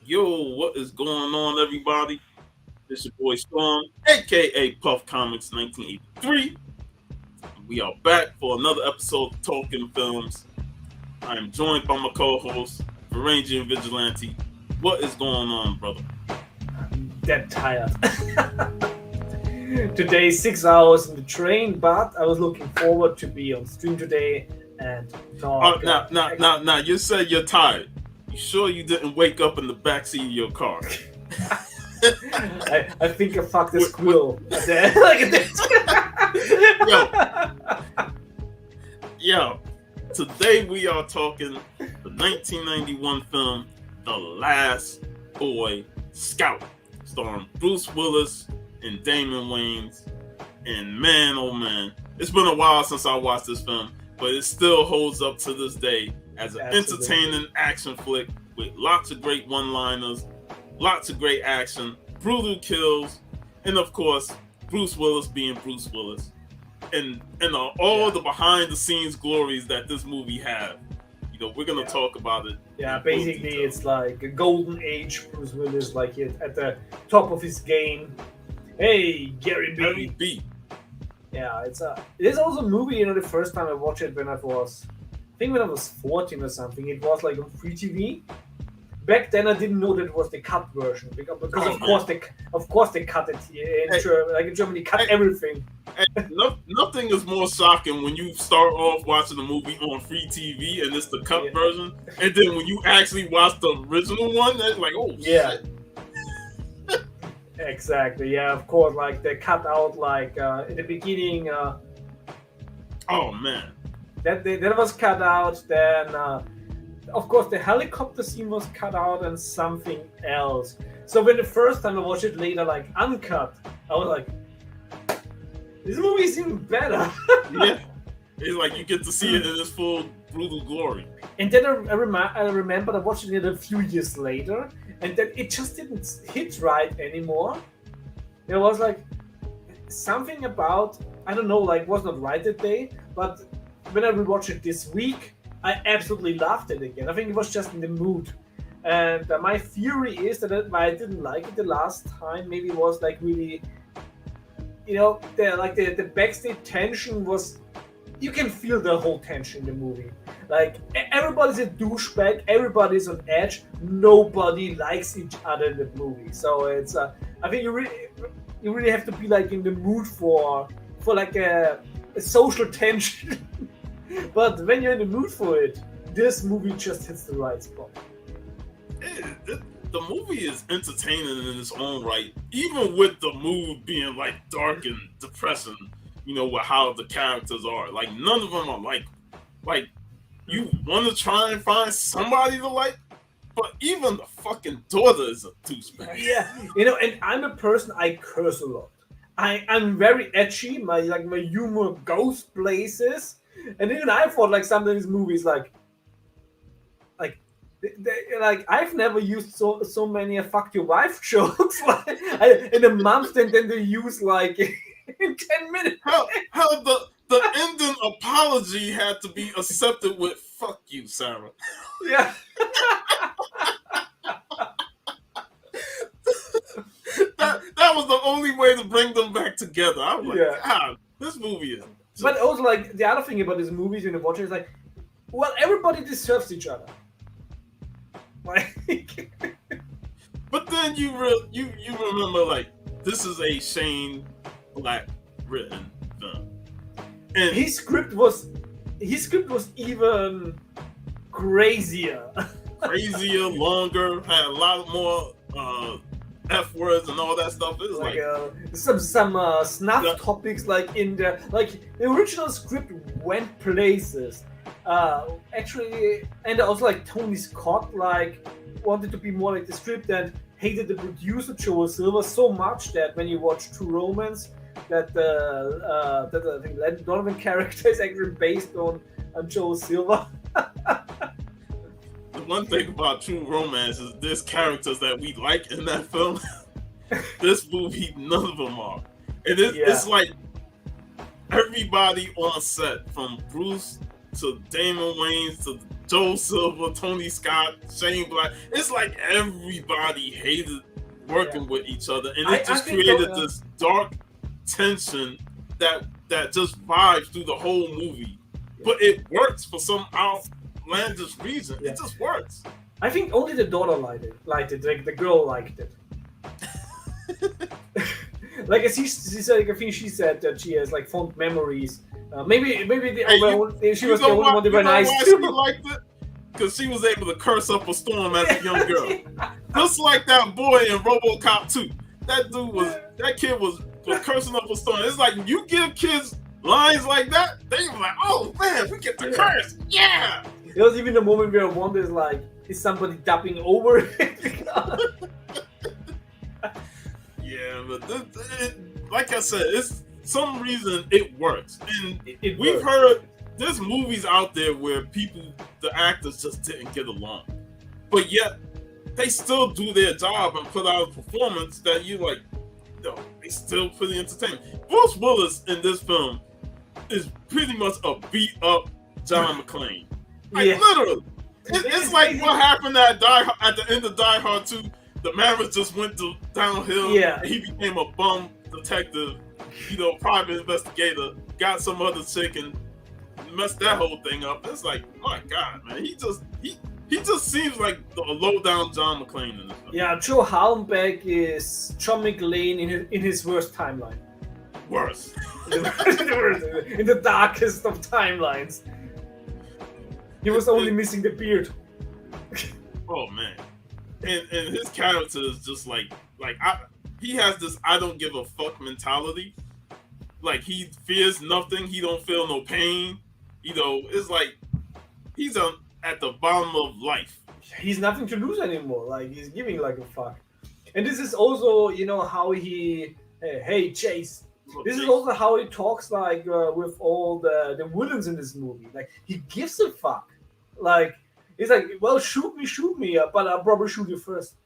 Yo, what is going on, everybody? This your boy Storm, aka Puff Comics 1983. We are back for another episode of Talking Films. I am joined by my co-host, Varangian Vigilante. What is going on, brother? Dead tired. Today, 6 hours in the train, but I was looking forward to be on stream today and talk. Now, you said you're tired. You sure you didn't wake up in the backseat of your car? I think I fucked a squirrel. Yo, today we are talking the 1991 film, The Last Boy Scout, starring Bruce Willis and Damon Wayans. And man, oh man, it's been a while since I watched this film, but it still holds up to this day as an entertaining action flick with lots of great one-liners, lots of great action, brutal kills, and of course, Bruce Willis being Bruce Willis. And all the behind-the-scenes glories that this movie had. You know, we're going to talk about it. Yeah, basically it's like a golden age Bruce Willis, like at the top of his game. Hey, Gary B. Yeah, it is also a movie, the first time I watched it when I was 14 or something. It was like on free TV. Back then I didn't know that it was the cut version because of course they cut it here in Germany. Like in Germany, cut everything. Nothing is more shocking when you start off watching a movie on free TV and it's the cut version, and then when you actually watch the original one, it's like, oh shit. Exactly. Yeah, of course. Like they cut out like in the beginning. Oh man. That was cut out. Then, of course, the helicopter scene was cut out and something else. So when the first time I watched it later, like uncut, I was like, this movie is even better. Yeah, it's like you get to see it in its full brutal glory. And then I remember I watched it a few years later, and then it just didn't hit right anymore. There was like something about, I don't know, like was not right that day, but when I rewatched it this week, I absolutely loved it again. I think it was just in the mood. And my theory is that why I didn't like it the last time, maybe it was like really, the backstage tension was, you can feel the whole tension in the movie. Like everybody's a douchebag, everybody's on edge, nobody likes each other in the movie. So it's, I think you really have to be like in the mood for like a social tension. But when you're in the mood for it, this movie just hits the right spot. The movie is entertaining in its own right, even with the mood being like dark and depressing. With how the characters are. Like none of them are like you want to try and find somebody to like, but even the fucking daughter is a douchebag. Yeah, and I'm a person, I curse a lot. I'm very edgy. My humor goes places. And even I thought like some of these movies like I've never used so many fuck your wife jokes in a month, and then they use like in 10 minutes. How the ending apology had to be accepted with fuck you, Sarah. Yeah. that was the only way to bring them back together. I was like, God, this movie is. But also, like, the other thing about these movies when you watch it is like, well, everybody deserves each other. Like, but then you remember, like, this is a Shane Black written film, and his script was even crazier, longer, had a lot more F words and all that stuff. It was like some snuff topics, like in the original script went places. Actually, and also like Tony Scott wanted to be more like the script and hated the producer Joel Silver so much that when you watch True Romance, that I think Len Donovan character is actually based on Joel Silver. The one thing about True Romance is there's characters that we like in that film. This movie, none of them are. And it's like everybody on set, from Bruce to Damon Wayans to Joe Silver, Tony Scott, Shane Black. It's like everybody hated working with each other, and it just created this dark tension that just vibes through the whole movie. But it works for some outlandish reason. It just works. I think only the daughter liked it. Like the girl liked it. Like she said, I think she said that she has like fond memories. Maybe she was the only one that were nice too. She liked it because she was able to curse up a storm as a young girl, just like that boy in RoboCop 2. That kid was cursing up a storm. It's like you give kids lines like that, they were like, "Oh man, we get to curse, yeah." There was even a moment where I wondered, like, is somebody dubbing over it? Yeah, but like I said, it's some reason it works, and we've heard there's movies out there where the actors just didn't get along, but yet they still do their job and put out a performance that you like. No, they still pretty entertaining. Bruce Willis in this film is pretty much a beat up John McClane. Like literally, it's like what happened at the end of Die Hard 2. The marriage just went downhill. Yeah, and he became a bum detective, private investigator. Got some other chick and messed that whole thing up. It's like, my God, man, he just seems like a low down John McClane in this film. Yeah, Joe Hallenbeck is John McClane in his worst timeline. Worse. In the darkest of timelines. He was only missing the beard. Oh man. And his character is just he has this I don't give a fuck mentality. Like he fears nothing, he don't feel no pain. It's like he's at the bottom of life. He's nothing to lose anymore. Like he's giving like a fuck. And this is also, how he hey Chase. This is also how he talks like with all the villains in this movie. Like he gives a fuck. Like he's like, well, shoot me, but I'll probably shoot you first.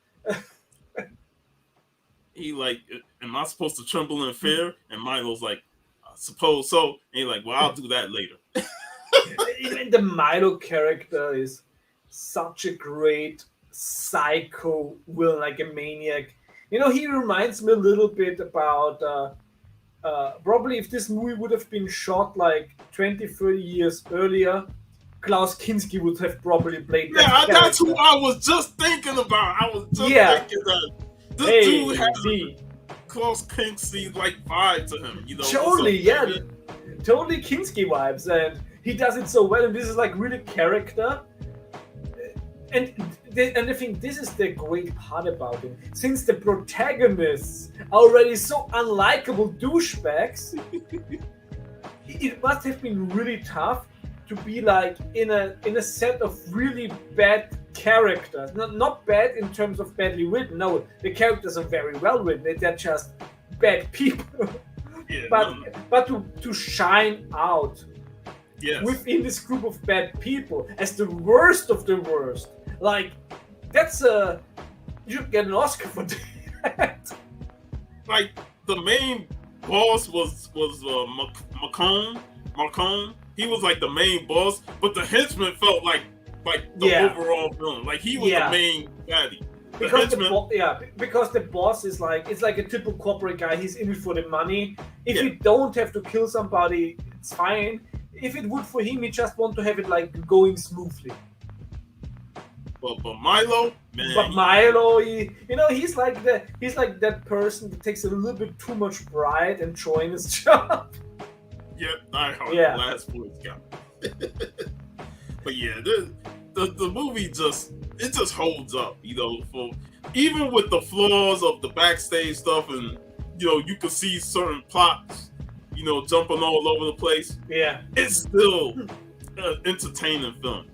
He like, am I supposed to tremble in fear? And Milo's like, I suppose so. And he's like, well, I'll do that later. Even the Milo character is such a great psycho villain, like a maniac. He reminds me a little bit about probably if this movie would have been shot like 20, 30 years earlier, Klaus Kinski would have probably played that character. That's who I was just thinking about. I was just thinking that this dude has a Klaus Kinski like vibe to him. Totally, totally Kinski vibes, and he does it so well. And this is like really character. And I think this is the great part about him. Since the protagonists are already so unlikable douchebags, it must have been really tough to be like in a set of really bad characters. Not bad in terms of badly written. No, the characters are very well written. They're just bad people. Yeah, but to shine out within this group of bad people as the worst of the worst. Like, that's you should get an Oscar for that. Like, the main boss was Marcone. He was like the main boss, but the henchman felt like the overall villain. Like he was the main baddie. Because the boss is like, it's like a typical corporate guy. He's in it for the money. If you don't have to kill somebody, it's fine. If it would for him, he just want to have it like going smoothly. But Milo, man. But Milo, he's like that person that takes a little bit too much pride and joy in his job. Yeah, last Boy Scout. But the movie just holds up, for even with the flaws of the backstage stuff, and you can see certain plots, jumping all over the place. Yeah, it's still an entertaining film.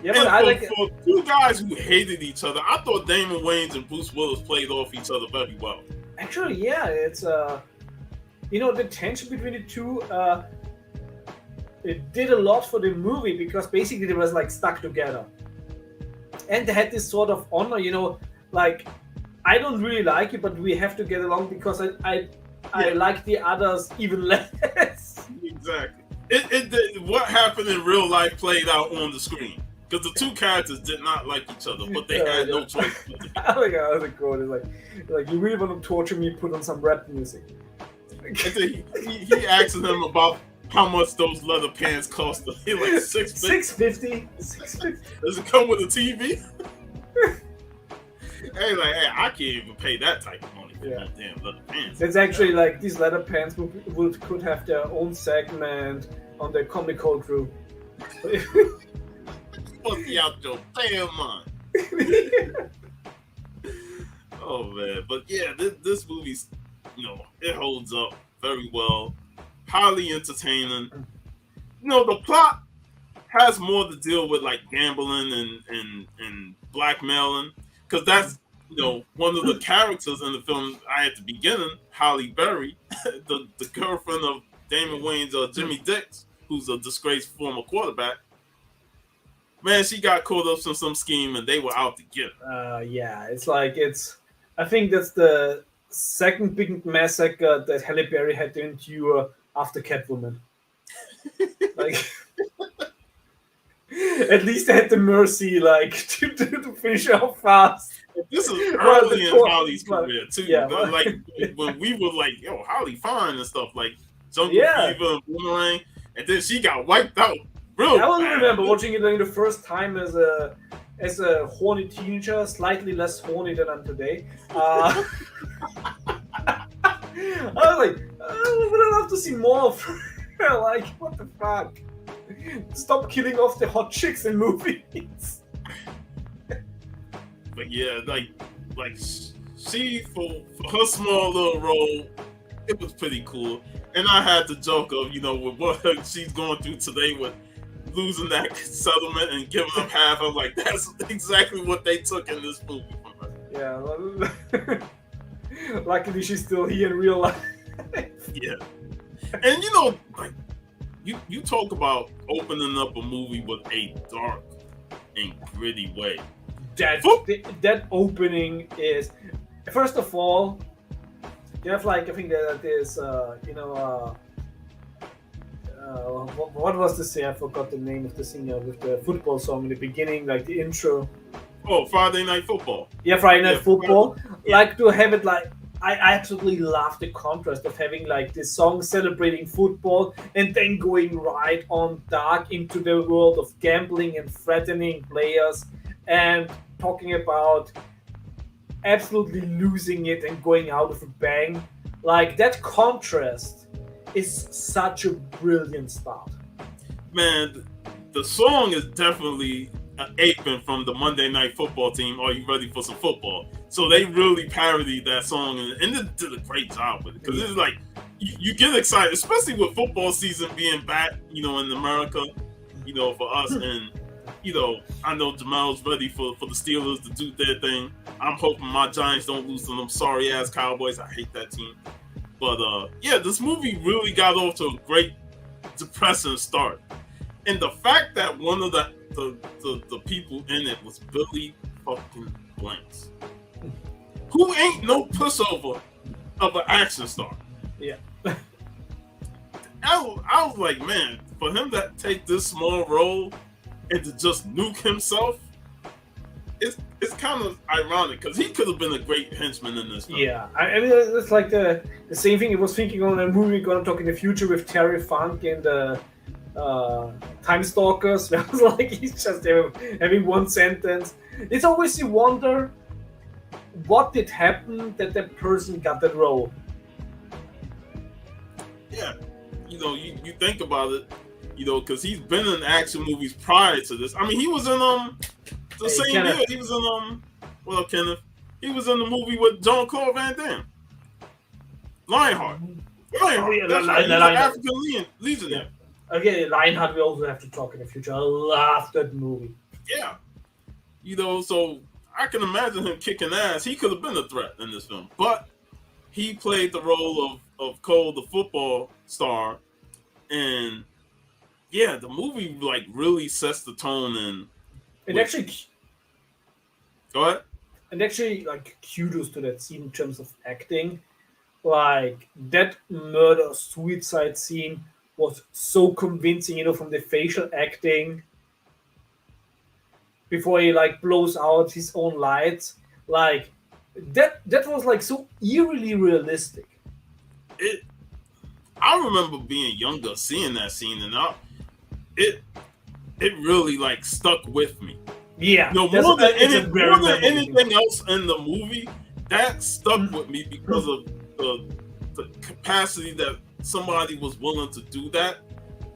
Yeah, but for two guys who hated each other, I thought Damon Wayans and Bruce Willis played off each other very well. Actually, yeah, it's the tension between the two. It did a lot for the movie because basically they was like stuck together, and they had this sort of honor, like I don't really like you, but we have to get along because I like the others even less. Exactly. What happened in real life played out on the screen. because the two characters did not like each other, but they had no choice. I think I was quote. It's like you really want to torture me? Put on some rap music. And then he asked him about how much those leather pants cost. Like $650. Does it come with a TV? Hey, I can't even pay that type of money for those damn leather pants. It's actually like these leather pants could have their own segment on the comic code crew. Pussy out your damn mind. Oh man, but yeah, this movie's it holds up very well, highly entertaining. The plot has more to deal with like gambling and blackmailing, because that's one of the characters in the film at the beginning, Halle Berry, the girlfriend of Damon Wayans, Jimmy Dix, who's a disgraced former quarterback. Man, she got caught up in some scheme and they were out to get her. Yeah, I think that's the second big massacre that Halle Berry had to endure after Catwoman. At least they had the mercy, to finish off fast. This is early in Holly's career too. Yeah, when we were like, "Yo, Holly fine" and stuff, like Jungle Fever and Boomerang, and then she got wiped out. I also remember watching it the first time as a horny teenager, slightly less horny than I'm today. I was like, I would love to see more of her. Like, what the fuck? Stop killing off the hot chicks in movies. But yeah, like she for her small little role, it was pretty cool. And I had the joke of with what she's going through today with losing that settlement and giving up half. I'm like, that's exactly what they took in this movie from her. Yeah. Luckily, she's still here in real life. Yeah. And you talk about opening up a movie with a dark and gritty way. That opening is, first of all, you have I think that there's what was the say? I forgot the name of the singer with the football song in the beginning, like the intro. Oh, Friday Night Football. Yeah, Friday Night Football. To have it I absolutely love the contrast of having this song celebrating football and then going right on dark into the world of gambling and threatening players and talking about absolutely losing it and going out with a bang. That contrast is such a brilliant start. Man, the song is definitely an apron from the Monday Night Football team. Are you ready for some football? So they really parodied that song and they did a great job with it, because it's like you get excited, especially with football season being back, in America, for us. And I know Jamal's ready for the Steelers to do their thing. I'm hoping my Giants don't lose to them sorry ass Cowboys. I hate that team. But this movie really got off to a great depressing start. And the fact that one of the people in it was Billy fucking Blanks, who ain't no pushover of an action star. Yeah. I was like, man, for him to take this small role and to just nuke himself, it's kind of ironic, because he could have been a great henchman in this film. Yeah, I mean, it's like the same thing I was thinking on a movie we're going to talk in the future with Terry Funk and the Time Stalkers. I was like, he's just having one sentence. It's always you wonder what did happen that person got that role. Yeah, you think about it, because he's been in action movies prior to this. I mean, he was in the same Kenneth. year. He was in what up, Kenneth? He was in the movie with Jean-Claude Van Damme, Lionheart. That's right. He's an African legionnaire. Okay, Lionheart we also have to talk in the future. I love that movie. Yeah. So I can imagine him kicking ass. He could have been a threat in this film. But he played the role of Cole, the football star. And yeah, the movie really sets the tone. And actually, go ahead. And actually, kudos to that scene in terms of acting. That murder-suicide scene was so convincing, from the facial acting. before he like blows out his own lights. Like that was like so eerily realistic. I remember being younger, seeing that scene, and it really like stuck with me. Yeah, more than anything else in the movie, that stuck with me because of the capacity that somebody was willing to do that.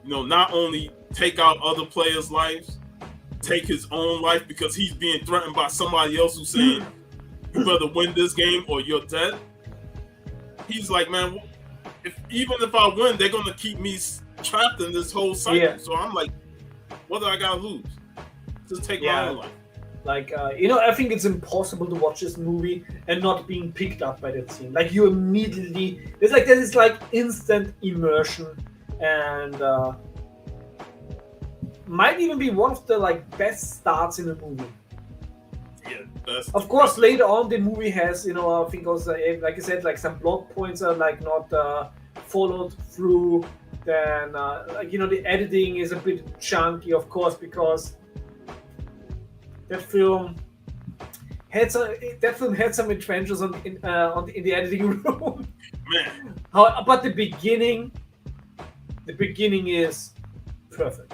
Not only take out other players' lives, take his own life because he's being threatened by somebody else who's saying, "You better win this game or you're dead." He's like, man, even if I win, they're gonna keep me trapped in this whole cycle. Yeah. So I'm like, what do I gotta lose? Just take my own life. Like, I think it's impossible to watch this movie and not being picked up by that scene. Like, you immediately, there's like instant immersion, and might even be one of the like best starts in the movie. Yeah, best. Of course, later on the movie has, I think also, like I said, like some plot points are like not followed through. Then, the editing is a bit chunky, of course, because that film had some adventures in the editing room. Man. But the beginning is perfect.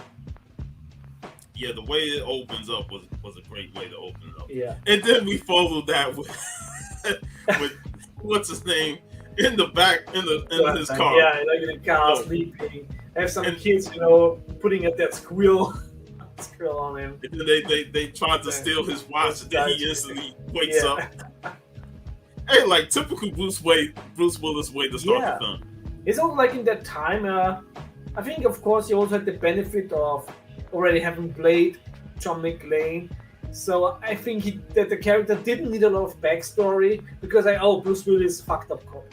Yeah, the way it opens up was a great way to open it up. Yeah. And then we followed that with what's his name in the back in his car. Yeah, like in the car sleeping. Have some kids, putting at that squeal on him. And then they tried to steal his watch, and then he instantly wakes up. Hey, like typical Bruce Willis way to start the film. It's also like in that time. I think, of course, he also had the benefit of already having played John McClane. So I think that the character didn't need a lot of backstory because Bruce Willis fucked up cop.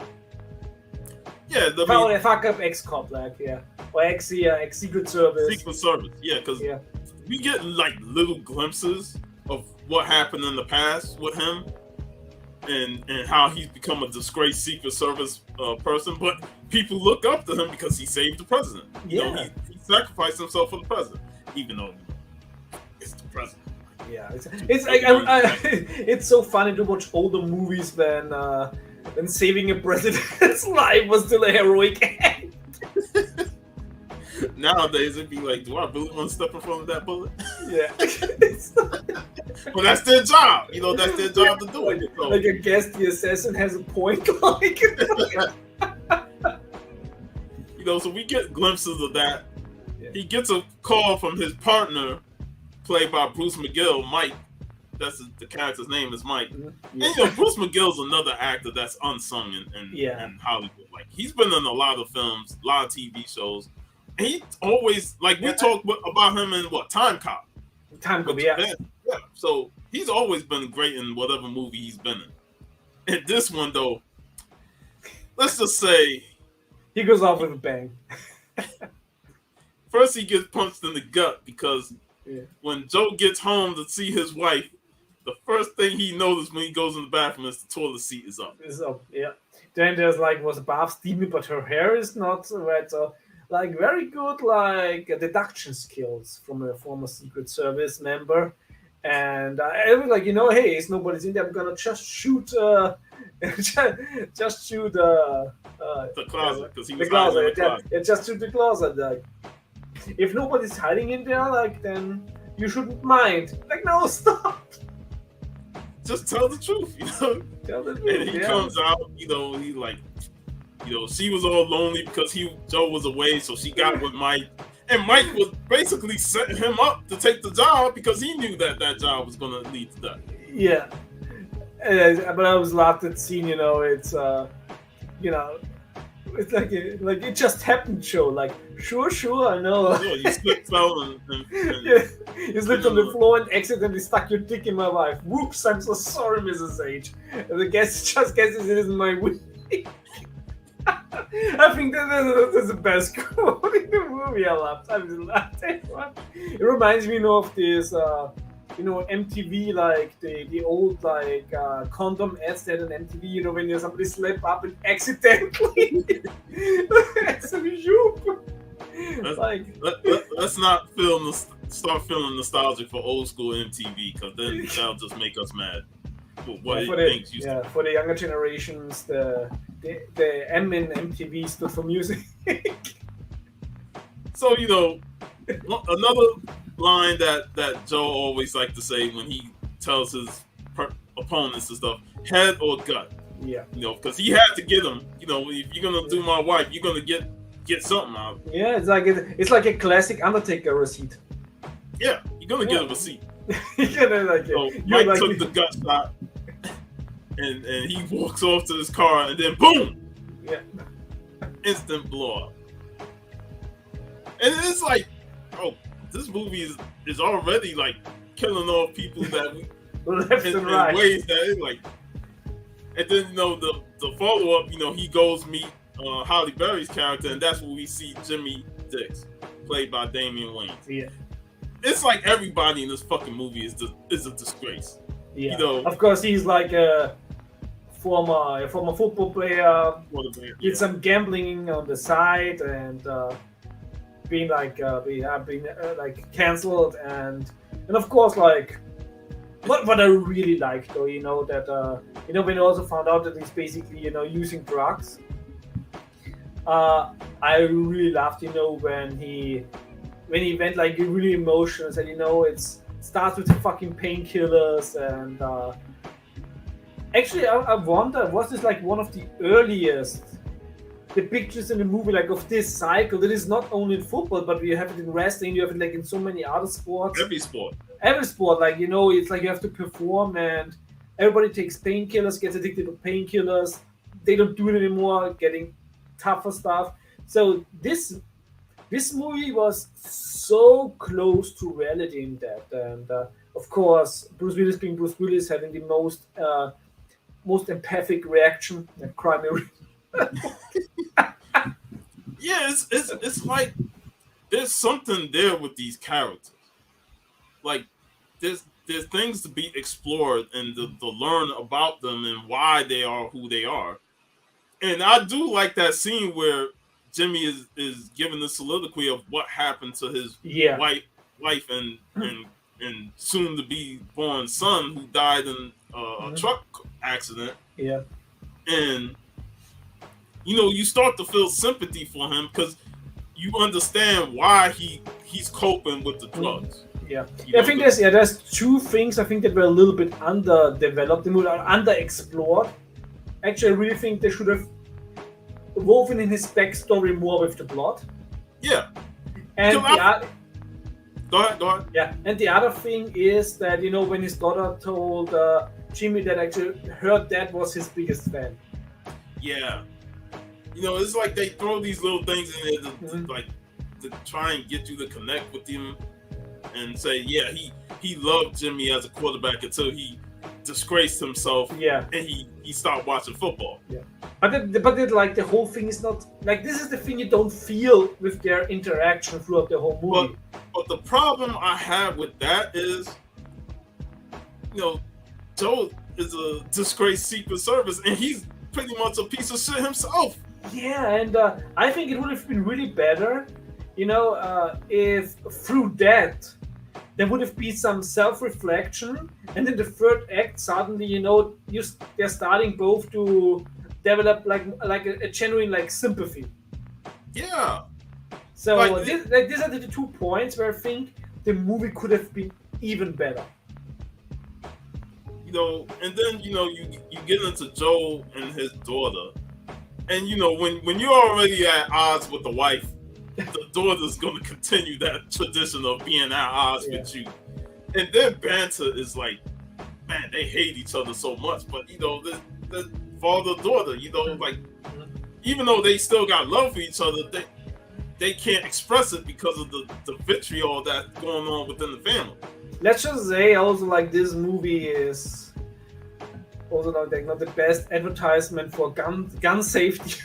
Yeah, a fuck up ex-cop, or ex-Secret Service. Secret Service, because we get like little glimpses of what happened in the past with him, and how he's become a disgraced Secret Service person. But people look up to him because he saved the president. He sacrificed himself for the president, even though it's the president. Yeah, it's like it's so funny to watch older movies when saving a president's life was still a heroic act. Nowadays it'd be like, do I really want to step in front of that bullet? Yeah. Well, that's their job. That's their job to do it. So. Like, I guess the assassin has a point. So we get glimpses of that. Yeah. He gets a call from his partner, played by Bruce McGill, Mike. That's the character's name is Mike. Yeah. And Bruce McGill's another actor that's unsung in Hollywood. Like, he's been in a lot of films, a lot of TV shows. And he always, like, we talked about him in Time Cop. Time Cop, yeah. So he's always been great in whatever movie he's been in. And this one, though, let's just say he goes off with a bang. First, he gets punched in the gut because when Joe gets home to see his wife, the first thing he notices when he goes in the bathroom is the toilet seat is up. It's up, yeah. Then there's was a bath steamy, but her hair is not wet. So, very good, deduction skills from a former Secret Service member. And I was like, hey, if nobody's in there, I'm gonna just shoot, the closet, because he was the closet. Just shoot the closet. Like, if nobody's hiding in there, then you shouldn't mind. Like, no, stop. Just tell the truth, Tell the truth. And he comes out, he she was all lonely because Joe was away, so she got with Mike. And Mike was basically setting him up to take the job because he knew that job was going to lead to that. Yeah. But I was laughed at scene, it's, it's like it just happened show. Like, sure, I know. Yeah, you slipped fell and you slipped on the floor and accidentally stuck your dick in my wife. Whoops, I'm so sorry, Mrs. H. And the guest just guesses it isn't my wig. I think that's the best quote in the movie. I laughed. It reminds me of this, MTV, the old condom ads that on MTV. When somebody slip up and accidentally, let's not film start feeling nostalgic for old school MTV, because then that'll just make us mad. What for the younger generations, the M in MTV stood for music. So, you know, another line that Joe always liked to say when he tells his opponents and stuff, head or gut. Yeah. You know, because he had to get them. You know, if you're gonna do my wife, you're gonna get something out. Yeah, it's like a classic Undertaker receipt. Yeah, you're gonna get a receipt. So Mike took the gut shot, and he walks off to his car, and then boom, instant blow up. And it's like, oh, this movie is already like killing off people that left and right. In ways that it's like. And then, you know, the follow up, you know, he goes meet Halle Berry's character, and that's where we see Jimmy Dix, played by Damian Wayans. Yeah. It's like everybody in this fucking movie is a disgrace. Yeah. You know, of course, he's like a former football player. Did some gambling on the side and being cancelled, and of course, like what I really liked, though, you know, that when I also found out that he's basically, you know, using drugs. I really laughed, you know, when he went like really emotional and said, you know, it starts with the fucking painkillers, and actually I wonder, was this like one of the earliest depictions in the movie, like, of this cycle that is not only in football, but we have it in wrestling, you have it like in so many other sports. Every sport, like, you know, it's like you have to perform, and everybody takes painkillers, gets addicted to painkillers, they don't do it anymore, getting tougher stuff. So this movie was so close to reality in that, and of course, Bruce Willis being Bruce Willis, having the most empathic reaction and crime. Yeah, it's like there's something there with these characters. Like there's things to be explored and to learn about them and why they are who they are. And I do like that scene where Jimmy is giving the soliloquy of what happened to his wife and soon to be born son who died in a truck accident. Yeah. And you know, you start to feel sympathy for him because you understand why he's coping with the drugs. Yeah, I think there's two things I think that were a little bit underdeveloped, underexplored. Actually, I really think they should have woven in his backstory more with the plot. Yeah. And Go ahead. Yeah, and the other thing is that, you know, when his daughter told Jimmy that actually her dad was his biggest fan. Yeah. You know, it's like they throw these little things in there to try and get you to connect with him and say, yeah, he loved Jimmy as a quarterback until he disgraced himself. Yeah. And he stopped watching football. Yeah. But like the whole thing is not like, this is the thing you don't feel with their interaction throughout the whole movie. But the problem I have with that is, you know, Joe is a disgraced Secret Service and he's pretty much a piece of shit himself. Yeah, and I think it would have been really better, you know, if through that there would have been some self-reflection, and in the third act suddenly, you know, they're starting both to develop like a genuine like sympathy. Yeah. So these are the 2 points where I think the movie could have been even better. You know, and then, you know, you get into Joe and his daughter. And, you know, when you're already at odds with the wife, the daughter's going to continue that tradition of being at odds with you. And their banter is like, man, they hate each other so much. But, you know, the father-daughter, you know, like, even though they still got love for each other, they can't express it because of the vitriol that's going on within the family. Let's just say also, like, this movie is also not the best advertisement for gun safety.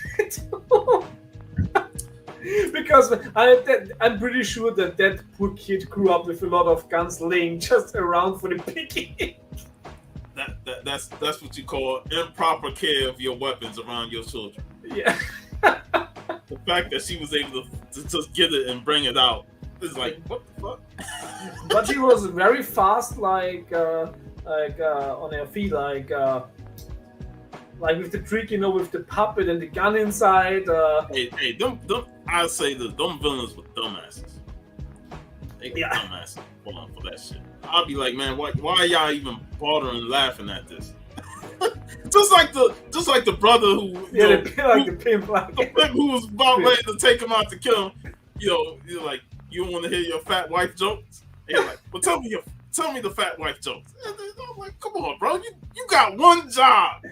Because I'm pretty sure that poor kid grew up with a lot of guns laying just around for the picking. That's what you call improper care of your weapons around your children. Yeah. The fact that she was able to just get it and bring it out is like, what the fuck? but she was very fast, on her feet, like with the trick, with the puppet and the gun inside. Hey, I say that them villains were dumbasses. They were dumbasses for that shit. I'll be like, man, why are y'all even bothering laughing at this? just like the brother who the pimp, who was about ready to take him out to kill him. You're like, you want to hear your fat wife jokes? And you're like, well, tell me the fat wife jokes. And I'm like, come on, bro, you got one job.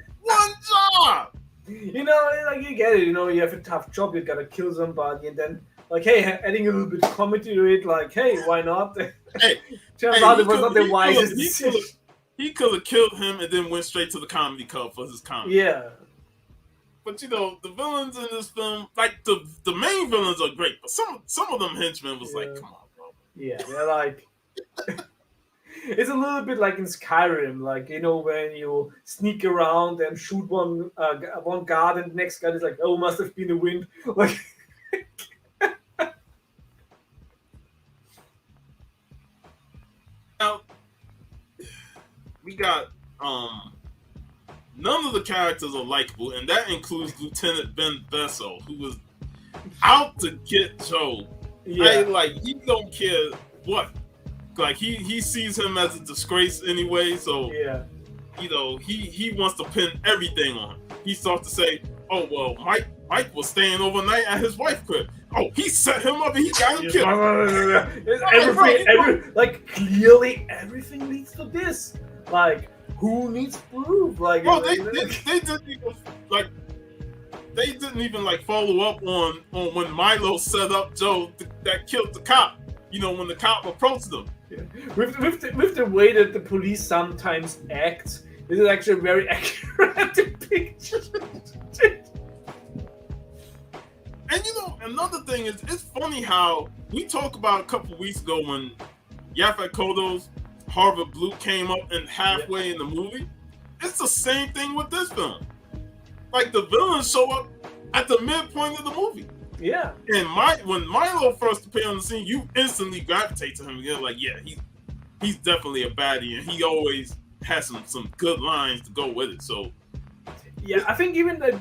You get it. You have a tough job. You gotta kill somebody, and then hey, adding a little bit of comedy to it. Like, hey, why not? Turns out it was not the wisest decision. He could have killed him and then went straight to the comedy club for his comedy. Yeah. But the villains in this film, like the main villains are great, but some of them henchmen was like, come on, bro. Yeah, they're like. It's a little bit like in Skyrim, when you sneak around and shoot one guard, and the next guard is like, "Oh, must have been a wind." Like, now we got none of the characters are likable, and that includes Lieutenant Ben Besso, who was out to get Joe. Yeah. He don't care what. Like he sees him as a disgrace anyway, so yeah. He wants to pin everything on him. He starts to say, "Oh well, Mike was staying overnight at his wife's crib. Oh, he set him up and he got him killed." Clearly everything leads to this. Like, who needs proof? Like, well, they didn't even follow up on when Milo set up Joe that killed the cop. When the cop approached them. Yeah. With the way that the police sometimes act, this is actually a very accurate depiction. And another thing is, it's funny how we talked about a couple weeks ago when Yaphet Kotto's Harvard Blue came up and halfway in the movie. It's the same thing with this film. Like, the villains show up at the midpoint of the movie. Yeah. And when Milo first appeared on the scene, you instantly gravitate to him. You're like, yeah, he's definitely a baddie, and he always has some good lines to go with it. So, yeah, I think even that.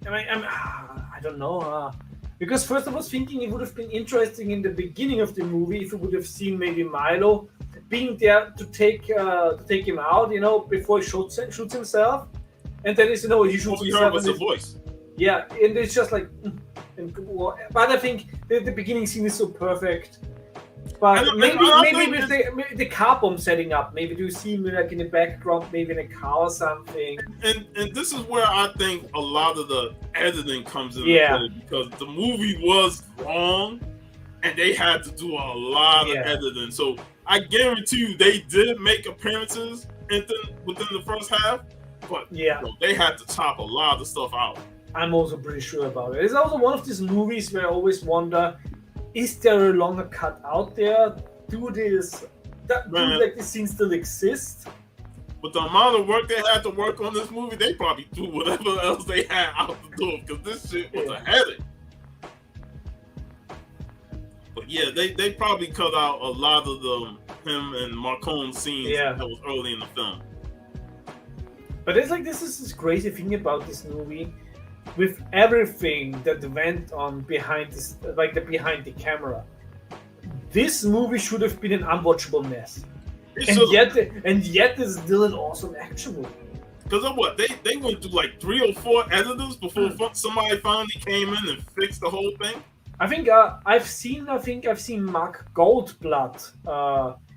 I don't know. Because first I was thinking it would have been interesting in the beginning of the movie if we would have seen maybe Milo being there to take him out, before he shoots himself, and then he shoots himself. With the voice. Yeah, and it's just like. But I think the beginning scene is so perfect. But maybe with the car bomb setting up, maybe do you see him in the background, maybe in a car or something. And this is where I think a lot of the editing comes in play, because the movie was long and they had to do a lot of editing. So I guarantee you they did make appearances within the first half, but they had to chop a lot of stuff out. I'm also pretty sure about it. It's also one of these movies where I always wonder, is there a longer cut out there? Do this scenes still exist? With the amount of work they had to work on this movie, they probably do whatever else they had out the door, because this shit was a headache. But yeah, they probably cut out a lot of him and Marcone scenes that was early in the film. But it's this is this crazy thing about this movie. With everything that went on behind the camera, this movie should have been an unwatchable mess. And yet it's still an awesome action movie. Because of what? They went through 3 or 4 editors before somebody finally came in and fixed the whole thing. I think I've seen Mark Goldblatt.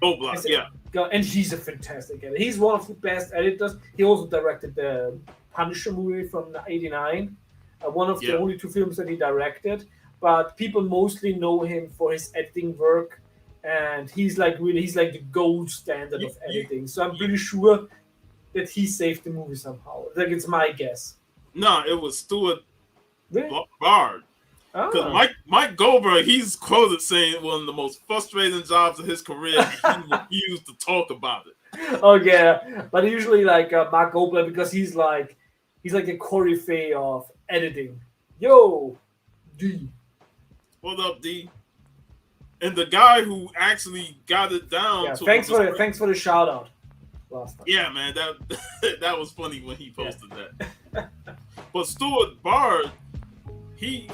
Goldblatt, yeah. And he's a fantastic editor. He's one of the best editors. He also directed the Punisher movie from '89. One of the only 2 films that he directed, but people mostly know him for his editing work, and he's like the gold standard of editing. So I'm pretty sure that he saved the movie somehow. It's my guess. No, it was Stuart Bard. Because Mike Goldberg, he's quoted saying one of the most frustrating jobs of his career. He refused to talk about it. Okay, but usually Mark Goldberg, because he's like the coryphée of editing. Yo, D. What up, D? And the guy who actually got it down. Yeah, thanks for the shout out last time. Yeah, man, that was funny when he posted that. But Stuart Bard, he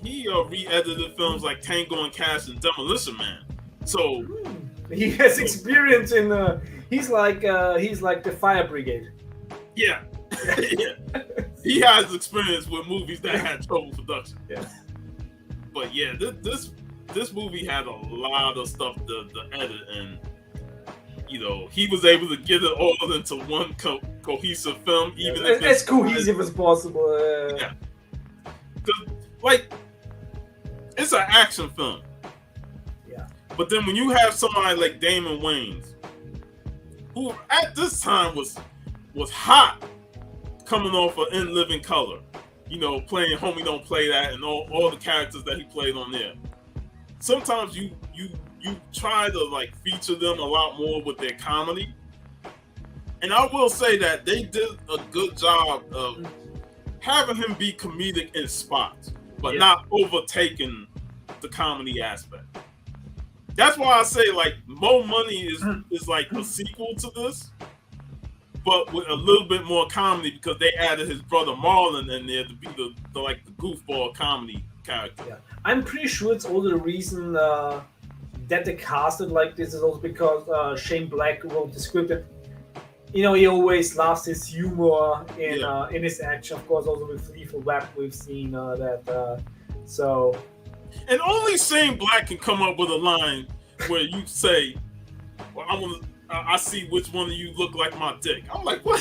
re-edited films like Tango and Cash and Demolition Man. So he has experience in. He's like the fire brigade. Yeah. Yeah. He has experience with movies that had trouble production. Yeah. But yeah, this movie had a lot of stuff to edit, and he was able to get it all into one cohesive film, even if as cohesive as possible. Yeah. Like, it's an action film. Yeah. But then when you have somebody like Damon Wayans, who at this time was hot, coming off of In Living Color, playing Homie Don't Play That, and all the characters that he played on there. Sometimes you try to like feature them a lot more with their comedy, and I will say that they did a good job of having him be comedic in spots, but not overtaking the comedy aspect. That's why I say like Mo Money is like a sequel to this, but with a little bit more comedy because they added his brother Marlon in there to be the goofball comedy character. Yeah. I'm pretty sure it's all the reason that they casted like this is also because Shane Black wrote the script. And, he always loves his humor in his action. Of course, also with Lethal Weapon, we've seen that. So. And only Shane Black can come up with a line where you say, "Well, I see which one of you look like my dick." I'm like, what?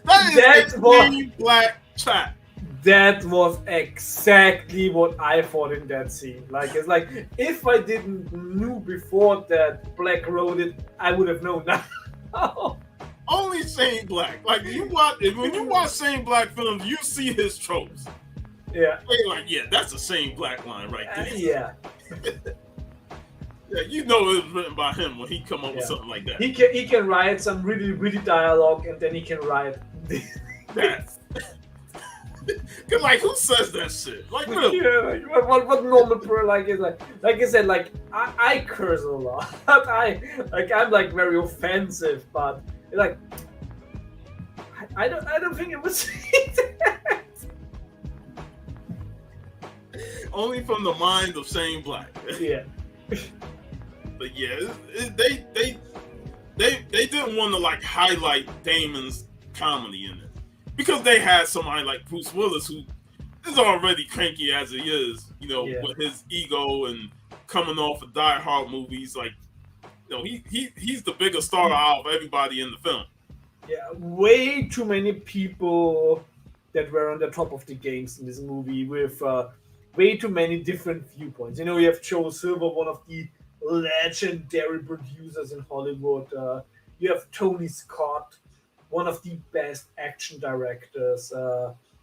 that is a Shane Black chat. That was exactly what I thought in that scene. Like, it's like, if I didn't knew before that Black wrote it, I would have known now. Only Shane Black. Like, when you watch Shane Black films, you see his tropes. Yeah. You're like, yeah, that's a Shane Black line right there. Yeah. Yeah, it was written by him when he come up with something like that. He can write some really, really dialogue, and then he can write that. Cause like, who says that shit? Like, really? Yeah, like, what normal person is like I said, like I curse a lot. I'm like very offensive, but like I don't think it was that. Only from the mind of Shane Black. Yeah. But yeah, they didn't want to like highlight Damon's comedy in it. Because they had somebody like Bruce Willis, who is already cranky as he is, with his ego and coming off of Die Hard movies. Like, he's the biggest star out of everybody in the film. Yeah, way too many people that were on the top of the games in this movie with way too many different viewpoints. You have Joe Silver, one of the legendary producers in Hollywood. You have Tony Scott, one of the best action directors,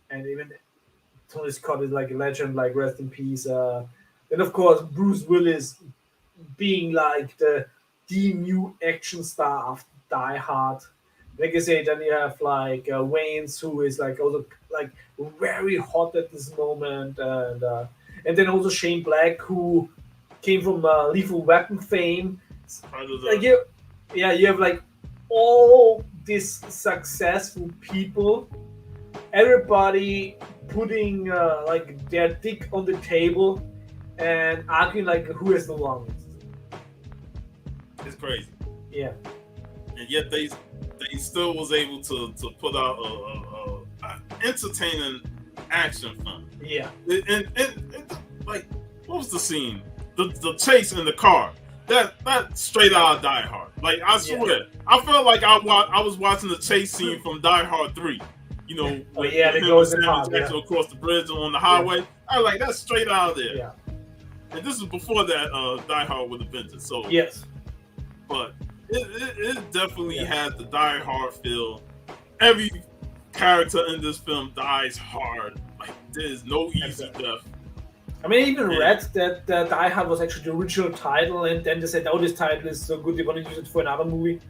and even Tony Scott is like a legend, like rest in peace. And of course, Bruce Willis being like the new action star of Die Hard. Like I say, then you have like Wayans, who is like also like very hot at this moment, and then also Shane Black, who came from Lethal Weapon fame. Like you have like all these successful people, everybody putting like their dick on the table and arguing like who is the longest. It's crazy. Yeah. And yet they still was able to put out a entertaining action film. Yeah. And like, what was the scene? The chase in the car. That straight out of Die Hard. Like, I swear, I felt like I was watching the chase scene from Die Hard 3. It goes in hard, across the bridge on the highway. I was like, that's straight out of there. Yeah. And this is before that Die Hard with a Vengeance. So yes, but it definitely has the Die Hard feel. Every character in this film dies hard. Like, there's no easy death. I mean, I even read that Die Hard was actually the original title, and then they said, "Oh, this title is so good, they want to use it for another movie."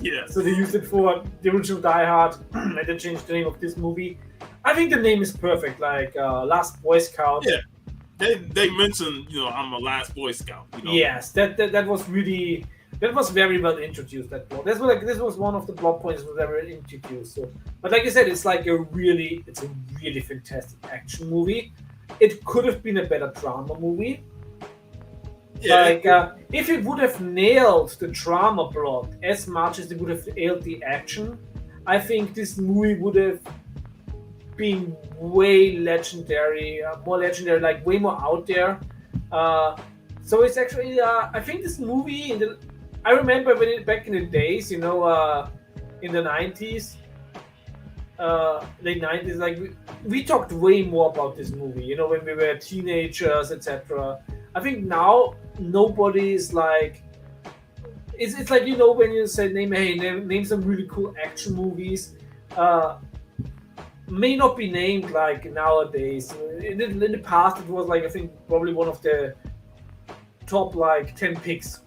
Yeah. So they used it for the original Die Hard, and then changed the name of this movie. I think the name is perfect, like Last Boy Scout. Yeah. they mentioned, I'm a last Boy Scout. Yes, that was really. That was very well introduced. That plot. This was one of the plot points that were introduced. So, but like I said, it's a really fantastic action movie. It could have been a better drama movie. Yeah. If it would have nailed the drama plot as much as it would have nailed the action, I think this movie would have been way legendary, more legendary, like way more out there. So it's actually, I think this movie I remember back in the days, in the 90s, late 90s, like we talked way more about this movie, when we were teenagers, etc. I think now nobody is like, it's like, when you say name some really cool action movies, may not be named like nowadays. In the past, it was like, I think probably one of the top like 10 picks.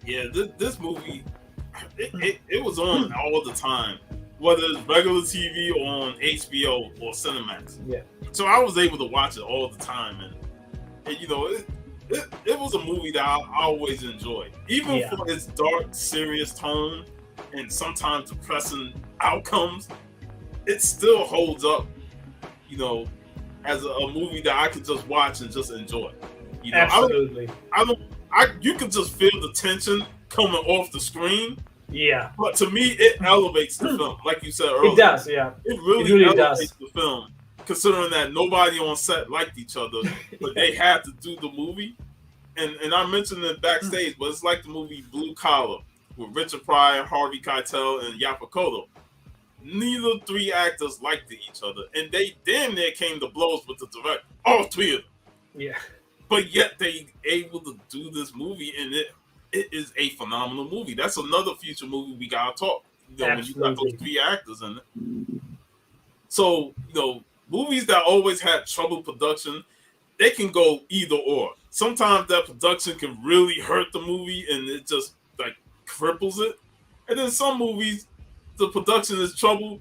Yeah, this movie, it was on all the time, whether it's regular TV or on HBO or Cinemax. Yeah. So I was able to watch it all the time, and it was a movie that I always enjoyed, even for its dark, serious tone and sometimes depressing outcomes. It still holds up, as a movie that I could just watch and just enjoy. Absolutely. You can just feel the tension coming off the screen. Yeah. But to me, it elevates the film, like you said earlier. It does, yeah. It really elevates the film, considering that nobody on set liked each other, but they had to do the movie. And I mentioned it backstage, but it's like the movie Blue Collar with Richard Pryor, Harvey Keitel, and Yaphet Kotto. Neither three actors liked each other, and they damn near came to blows with the director. All three of them. Yeah. But yet they able to do this movie, and it is a phenomenal movie. That's another future movie we gotta talk. When you got those three actors in it. So, movies that always had trouble production, they can go either or. Sometimes that production can really hurt the movie and it just like cripples it. And then some movies, the production is trouble,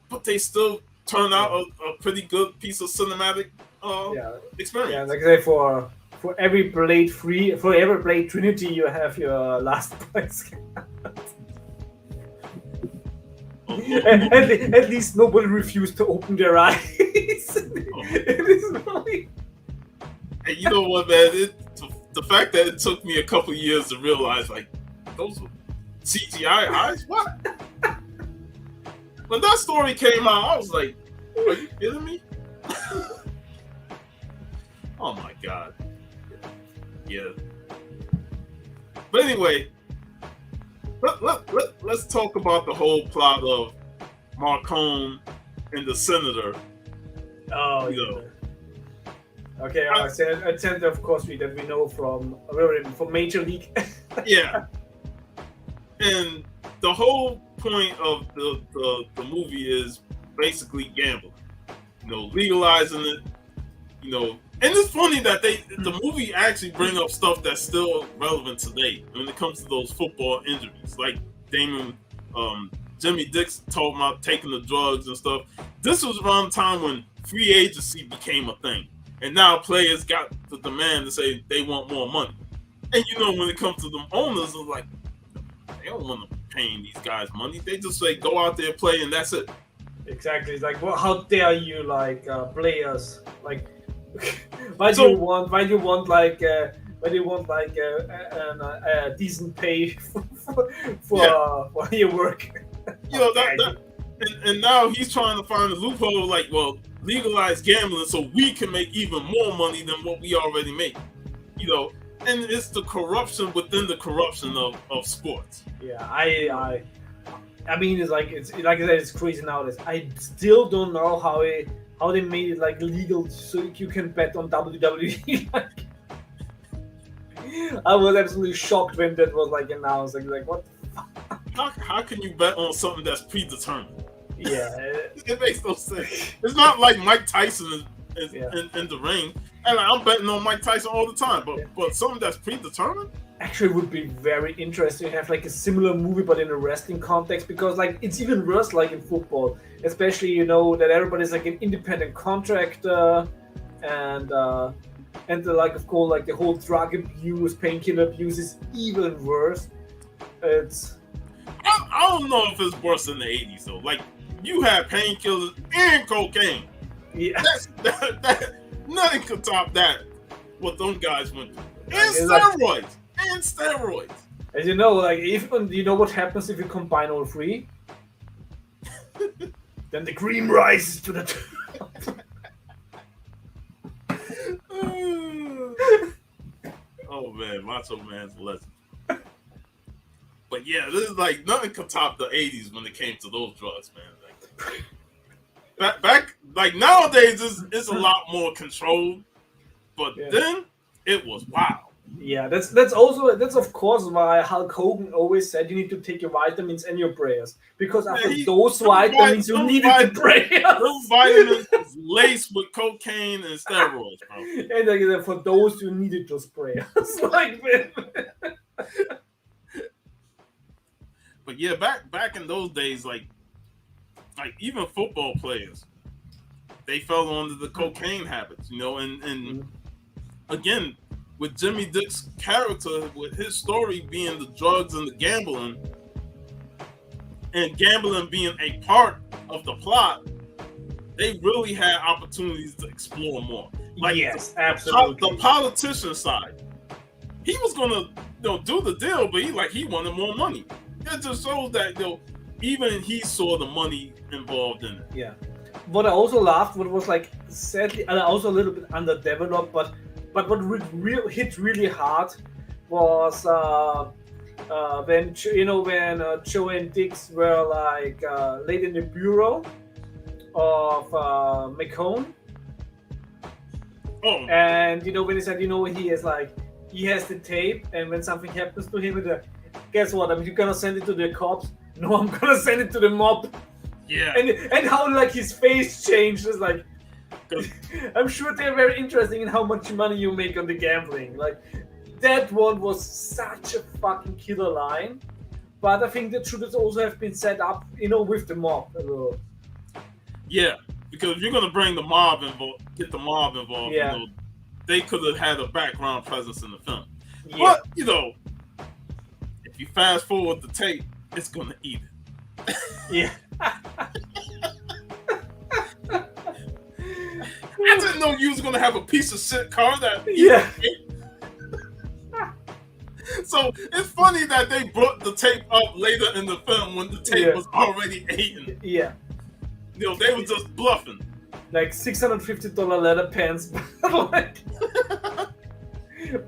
but they still turn out a pretty good piece of cinematic experience. Yeah, like I say, for every Blade Trinity, you have your last Boy Scout. At least nobody refused to open their eyes. And you know what, man? The fact that it took me a couple years to realize, like, those were CGI eyes? What? When that story came out, I was like, are you kidding me? Oh my God. Yeah. But anyway, let's talk about the whole plot of Marcone and the senator. Oh, yeah. Okay, a senator, of course, that we know from Major League. Yeah. And the whole point of the movie is basically gambling. Legalizing it. And it's funny that the movie actually bring up stuff that's still relevant today when it comes to those football injuries. Like Jimmy Dix talking about taking the drugs and stuff. This was around the time when free agency became a thing. And now players got the demand to say they want more money. And when it comes to them owners, it's like, they don't want to be paying these guys money. They just say, go out there, play, and that's it. Exactly. It's like, well, how dare you, players, why do you want a decent pay for your work? And now he's trying to find a loophole, like, well, legalize gambling so we can make even more money than what we already make. And it's the corruption within the corruption of sports. Yeah, I mean, it's like I said, it's crazy nowadays. I still don't know how they made it legal so you can bet on WWE. I was absolutely shocked when that was announced. Like what the fuck? How can you bet on something that's predetermined? Yeah, it makes no sense. It's not like Mike Tyson is in the ring, and I'm betting on Mike Tyson all the time. But something that's predetermined. actually would be very interesting to have like a similar movie but in a wrestling context, because like it's even worse like in football, especially that everybody's like an independent contractor, and the like of course like the whole drug abuse, painkiller abuse is even worse. I don't know if it's worse in the 80s though. Like, you had painkillers and cocaine. Yeah. Nothing could top that. What them guys went through. And steroids. As you know, like even you know what happens if you combine all three? Then the cream rises to the top. Oh man, Macho Man's a legend. But yeah, this is like nothing could top the 80s when it came to those drugs, man. Like, back like nowadays it's a lot more controlled, but then it was wild. Yeah, that's of course why Hulk Hogan always said you need to take your vitamins and your prayers, because after those vitamins you needed the prayers. Those vitamins was laced with cocaine and steroids, bro. And like, for those you needed those prayers, like. But yeah, back in those days, like even football players, they fell under the cocaine habits, and again, with Jimmy Dick's character, with his story being the drugs and the gambling, and gambling being a part of the plot, they really had opportunities to explore more. Like, yes, absolutely. The politician side, he was gonna do the deal, but he wanted more money. It just shows that even he saw the money involved in it. Yeah. What I also laughed, what was like sadly, and also a little bit underdeveloped, but what hit really hard was when Joe and Dix were like laid in the bureau of McCone. Oh. And when he said, he has the tape, and when something happens to him, guess what? You're gonna send it to the cops. No, I'm gonna send it to the mob. Yeah. And how like his face changed is like. I'm sure they're very interested in how much money you make on the gambling. Like, that one was such a fucking killer line. But I think that should also have been set up, with the mob. Yeah, because if you're gonna bring the mob involved, yeah. They could have had a background presence in the film. Yeah. But if you fast forward the tape, it's gonna eat it. Yeah. I didn't know you was gonna have a piece of shit car that. Yeah. So it's funny that they brought the tape up later in the film when the tape was already eaten. Yeah. They were just bluffing. Like $650 leather pants, but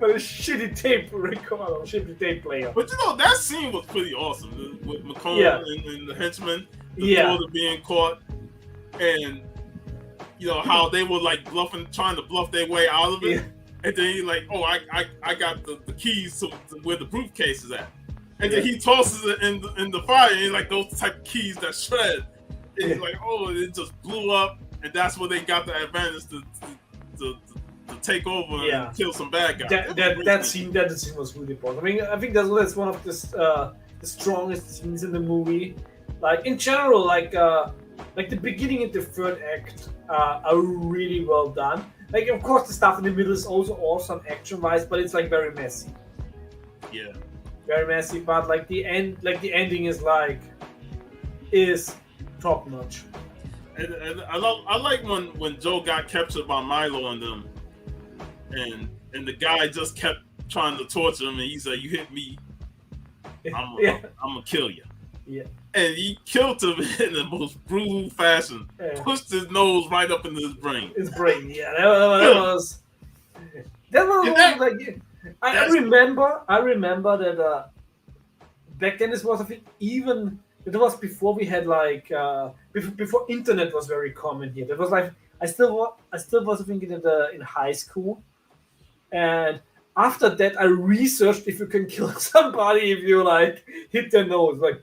a shitty tape recorder, shitty tape player. But that scene was pretty awesome with McCone and the henchman, the daughter being caught, and how they were like trying to bluff their way out of it. Yeah. And then he's like, oh, I got the keys to where the briefcase is at. And then he tosses it in the fire, and like those type of keys that shred. And he's like, oh, it just blew up, and that's where they got the advantage to take over and kill some bad guys. That scene was really important. I think that's one of the strongest scenes in the movie. Like in general, like the beginning and the third act are really well done. Like, of course, the stuff in the middle is also awesome action-wise, but it's like very messy. Yeah, very messy. But like the ending is top notch. And I like when Joe got captured by Milo and them, and the guy just kept trying to torture him, and he said, "You hit me, I'm gonna kill you." Yeah. And he killed him in the most brutal fashion. Yeah. Pushed his nose right up into his brain. Yeah. That was like. I remember that back then this was, I think, even it was before we had like before internet was very common here. That was like I still was thinking in high school, and after that I researched if you can kill somebody if you like hit their nose. Like,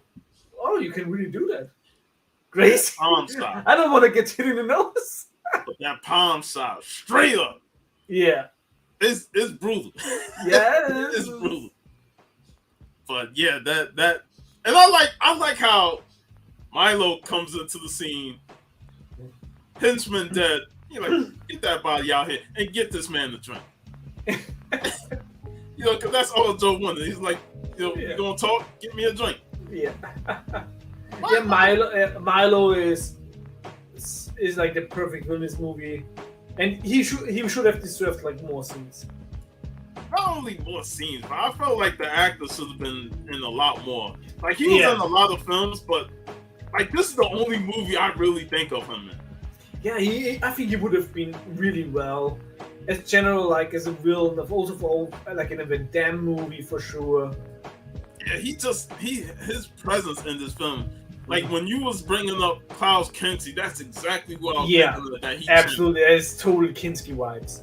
oh, you can really do that. Grace, palm style. I don't want to get hit in the nose. But that palm style, straight up. Yeah. It's brutal. Yeah, it's brutal. But yeah, that, and I like how Milo comes into the scene, henchman dead. You're like, get that body out here and get this man to drink. Because that's all Joe wanted. He's like, you gonna talk? Get me a drink. Yeah. Yeah, Milo is like the perfect villain in this movie, and he should have deserved like more scenes. Not only more scenes, but I felt like the actor should have been in a lot more. Like he was in a lot of films, but like this is the only movie I really think of him in. Yeah, I think he would have been really well as general, like as a villain, also for like in a Van Damme movie for sure. Yeah, his presence in this film. Like when you was bringing up Klaus Kinski, that's exactly what I was thinking of, that he absolutely, it's total Kinski vibes.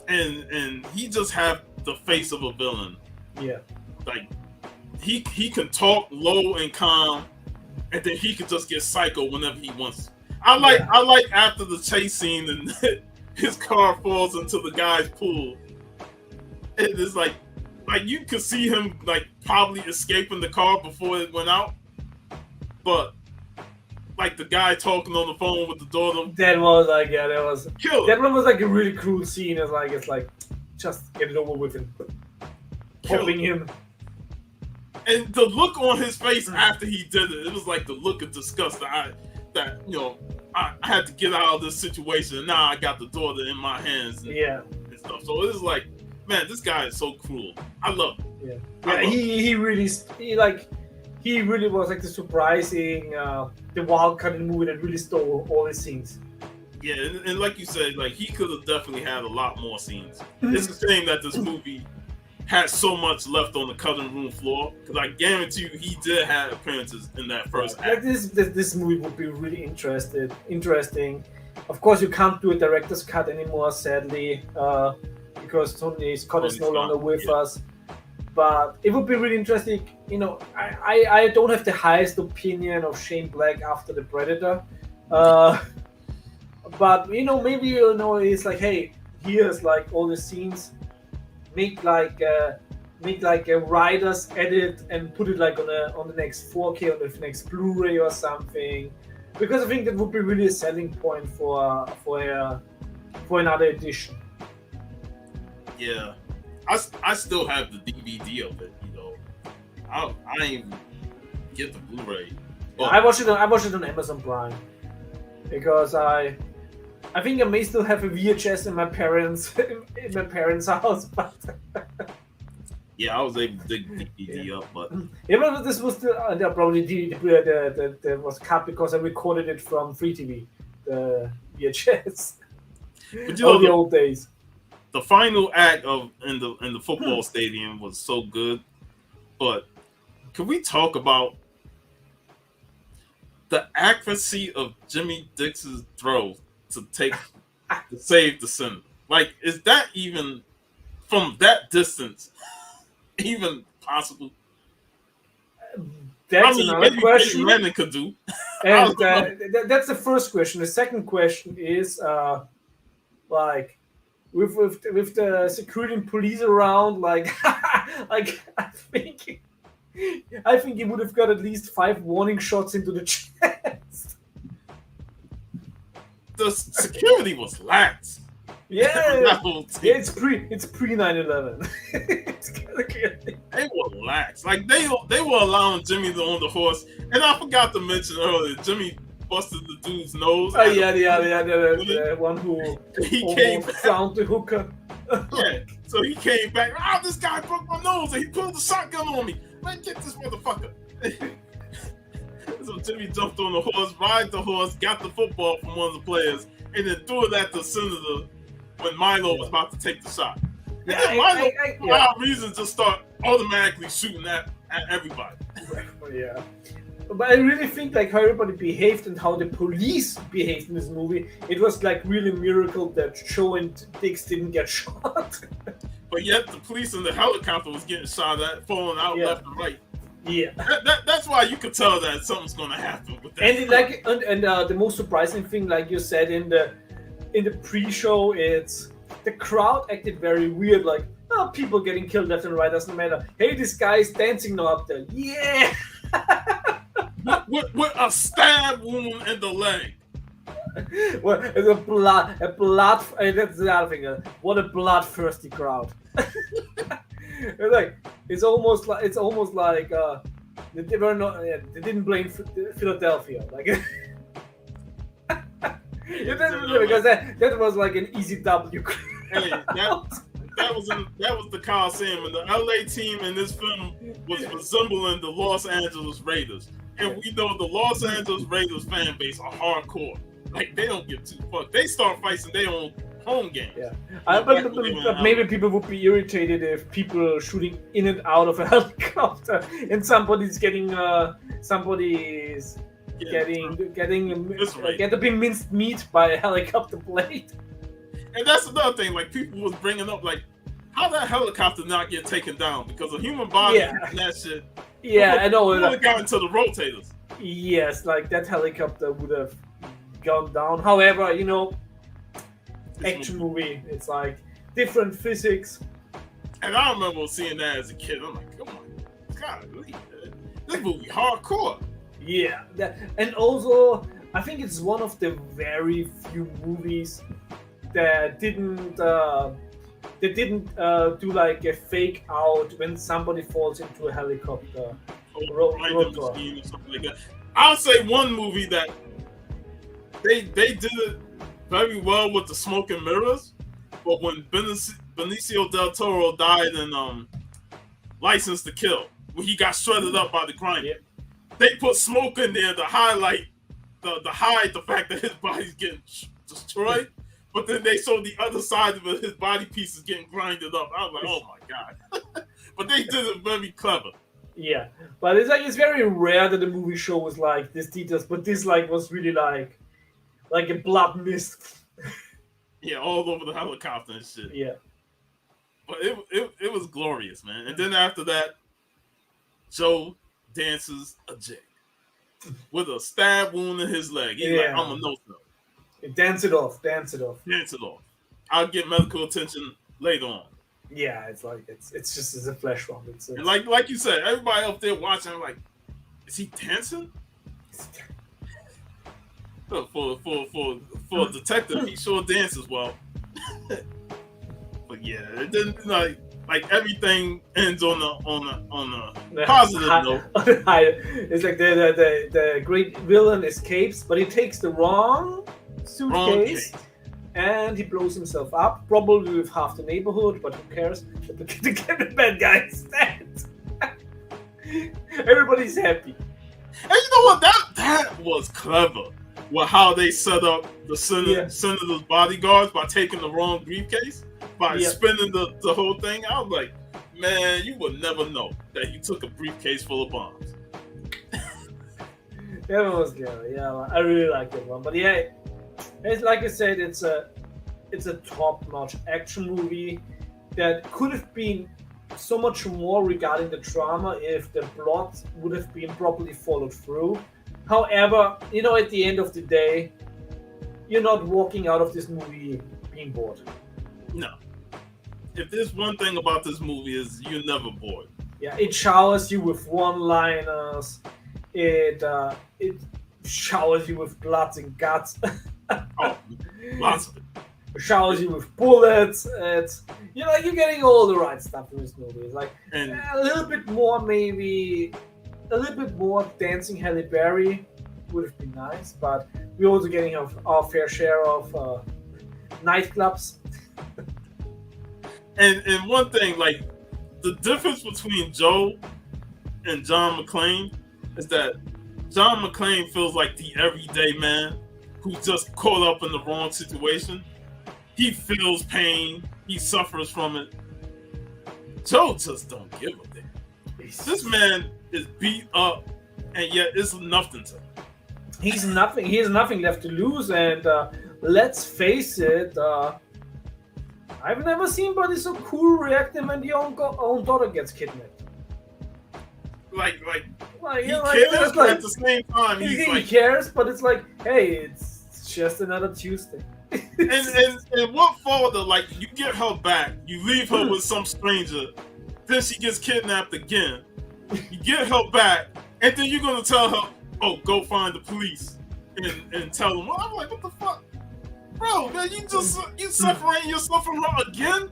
And he just have the face of a villain. Yeah, like he can talk low and calm, and then he could just get psycho whenever he wants. I like after the chase scene and his car falls into the guy's pool. It's like you could see him like probably escaping the car before it went out. But like the guy talking on the phone with the daughter. That was like killer. That one was like a really cool scene. It's like just get it over with and popping him. And the look on his face after he did it was like the look of disgust I had to get out of this situation, and now I got the daughter in my hands and stuff. So it's like, man, this guy is so cruel. I love him. Yeah, he really was like the surprising, the wild card in the movie that really stole all his scenes. Yeah, and like you said, like he could have definitely had a lot more scenes. It's a shame that this movie had so much left on the cutting room floor, because I guarantee you he did have appearances in that first act. This movie would be really interesting. Of course, you can't do a director's cut anymore, sadly, because Tony Scott is no longer with us. But it would be really interesting. I don't have the highest opinion of Shane Black after The Predator, but maybe it's like, hey, here's like all the scenes. Make like a writer's edit and put it like on the next 4K, on the next Blu-ray or something, because I think that would be really a selling point for another edition. Yeah, I still have the DVD of it. I didn't even get the Blu-ray. But I watched it on Amazon Prime because I think I may still have a VHS in my parents' house, but yeah, I was able to dig the DVD up, but but this was still probably the was cut because I recorded it from Free TV, the VHS. But the old days. The final act in the football stadium was so good, but can we talk about the accuracy of Jimmy Dix's throw to save the center? Like, is that even from that distance even possible? That's another question. Peyton could do. And that's the first question. The second question is like with the security and police around, like I think he would have got at least 5 warning shots into the chest. The security was lax. Yeah, it's pre 9/11. They were lax. Like they were allowing Jimmy on the horse, and I forgot to mention earlier, Jimmy busted the dude's nose. Oh yeah, the one who came found the hooker. Yeah, so he came back. This guy broke my nose, and he pulled the shotgun on me. Man, get this motherfucker. So Jimmy jumped on the horse, ride the horse, got the football from one of the players, and then threw it at the senator when Milo was about to take the shot. And then Milo, for whatever reason, just start automatically shooting at everybody. Yeah. But I really think like how everybody behaved and how the police behaved in this movie, it was like really a miracle that Joe and Dix didn't get shot. But yet the police in the helicopter was getting shot at, falling out left and right. Yeah, that's why you could tell that something's gonna happen with that. And the most surprising thing, like you said in the pre-show, it's the crowd acted very weird. Like people getting killed left and right doesn't matter. Hey, this guy is dancing now up there. Yeah. with a stab wound in the leg. Well, it's a blood. That's the other thing. What a bloodthirsty crowd. It's almost like they didn't blame Philadelphia. Like, because that was like an easy W. Hey, that was the Coliseum, and the LA team in this film was resembling the Los Angeles Raiders. And we know the Los Angeles Raiders fan base are hardcore. Like, they don't give two fucks. They start fights in their own home game. Yeah, but maybe people would be irritated if people shooting in and out of a helicopter and somebody's getting be minced meat by a helicopter blade. And that's another thing. Like, people was bringing up, like, how that helicopter not get taken down because a human body and that shit. Yeah, I know. Would have gotten to the rotators. Yes, like that helicopter would have gone down. However, action movie, it's like different physics. And I remember seeing that as a kid. I'm like, come on, golly, this movie hardcore. Yeah, and also I think it's one of the very few movies that didn't do like a fake out when somebody falls into a helicopter. Or something like that. I'll say one movie that they did it very well with the smoke and mirrors, but when Benicio del Toro died in License to Kill, when he got shredded up by the grinder, they put smoke in there to highlight to hide the fact that his body's getting destroyed. But then they showed the other side of it, his body pieces getting grinded up. I was like, oh my god. But they did it very clever. Yeah, but it's very rare that a movie shows like this details, but this was really like a blood mist. Yeah, all over the helicopter and shit. Yeah. But it was glorious, man. And then after that, Joe dances a jig with a stab wound in his leg. He's like, I'm a no-no. Dance it off. I'll get medical attention later on. Yeah, it's just a flesh wound. And like you said, everybody up there watching, I'm like, is he dancing? For a detective, he sure dances well. But yeah, it didn't like everything ends on a positive note. It's like the great villain escapes, but he takes the wrong suitcase and he blows himself up, probably with half the neighborhood, but who cares? The bad guy is dead. Everybody's happy. And you know what? That was clever. With how they set up the senator's bodyguards by taking the wrong briefcase, by spinning the whole thing. I was like, man, you would never know that you took a briefcase full of bombs. That one was good. Yeah, I really like that one. But yeah, it's like I said, it's a top-notch action movie that could have been so much more regarding the drama if the plot would have been properly followed through. However, at the end of the day, you're not walking out of this movie being bored. No. If there's one thing about this movie is you're never bored. Yeah, it showers you with one-liners. It showers you with blood and guts. Oh, lots of it. It showers you with bullets. It's you're getting all the right stuff in this movie. It's like a little bit more maybe. A little bit more dancing Halle Berry would have been nice, but we're also getting our fair share of nightclubs. and one thing, like, the difference between Joe and John McClane is that John McClane feels like the everyday man who's just caught up in the wrong situation. He feels pain. He suffers from it. Joe just don't give a damn. This man is beat up, and yet it's nothing to him. He's nothing. He has nothing left to lose, and let's face it. I've never seen somebody so cool reacting when the own daughter gets kidnapped. Like he cares, but at the same time, he cares, but it's like, hey, it's just another Tuesday. and what father, like, you get her back, you leave her with some stranger, then she gets kidnapped again. You get her back, and then you're gonna tell her, "Oh, go find the police and tell them." Well, I'm like, what the fuck, bro? Man, you separating yourself from her again?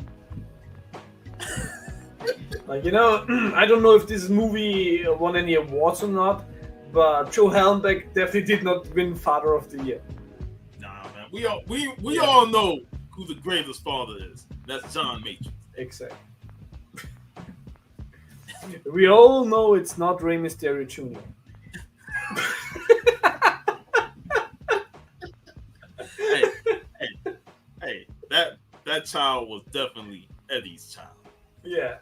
Like, I don't know if this movie won any awards or not, but Joe Hallenbeck definitely did not win Father of the Year. Nah, man. We all know who the greatest father is. That's John Matrix. Exactly. We all know it's not Rey Mysterio Jr. hey, that child was definitely Eddie's child. Yeah.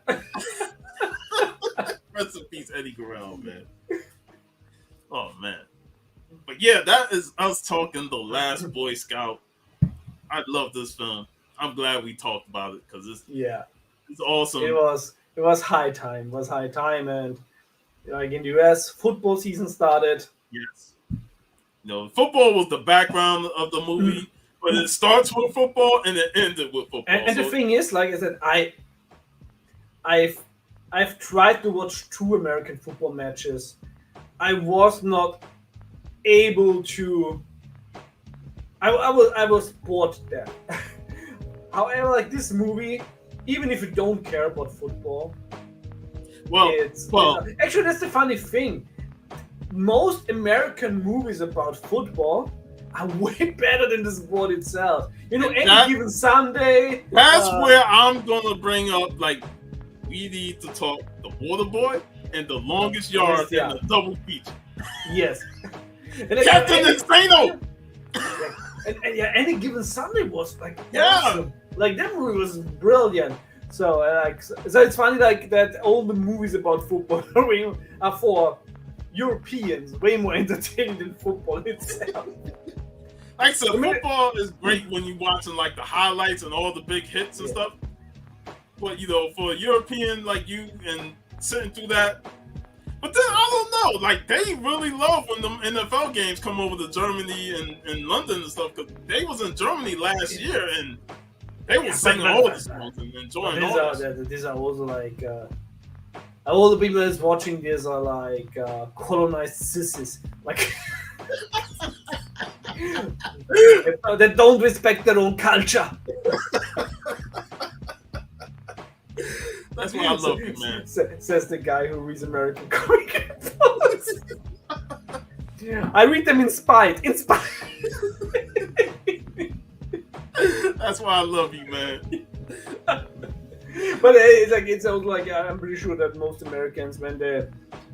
Rest in peace, Eddie Guerrero, man. Oh man. But yeah, that is us talking The Last Boy Scout. I love this film. I'm glad we talked about it because it's awesome. It was high time. It was high time, and like in the US, football season started. Yes. Football was the background of the movie, but it starts with football and it ended with football. And the thing is, like I said, I've tried to watch 2 American football matches. I was not able to. I was bored there. However, like this movie, even if you don't care about football, actually that's the funny thing. Most American movies about football are way better than the sport itself. Any given Sunday. That's where I'm gonna bring up, like, we need to talk The Waterboy and The Longest Yard and the double feature. Yes. Captain Insano! And Any Given Sunday was like awesome. Like that movie was brilliant. So it's funny like that all the movies about football are for Europeans way more entertaining than football itself. Like I said, football is great when you're watching like the highlights and all the big hits and stuff. But for a European like you and sitting through that. But then I don't know, like they really love when the NFL games come over to Germany and London and stuff, because they was in Germany last year and they were singing all the songs and enjoying all this. These are also like all the people that's watching this are like colonized sissies, like that don't respect their own culture. That's why I love you, man. Says the guy who reads American comic books. I read them in spite. That's why I love you, man. But it's also like I'm pretty sure that most Americans, when they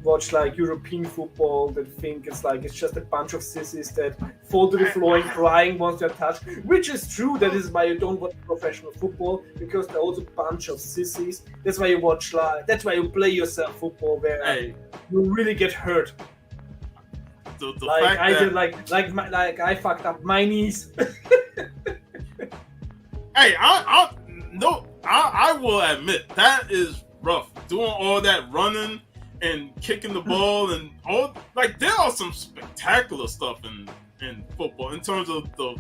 watch like European football, that think it's just a bunch of sissies that fall to the floor and crying once they're touched. Which is true. That is why you don't watch professional football, because they're also a bunch of sissies. That's why you watch that's why you play yourself football, where you really get hurt. The like fact I that, did, like I fucked up my knees. Hey, I will admit that is rough. Doing all that running and kicking the ball and all, like there are some spectacular stuff in football in terms of the.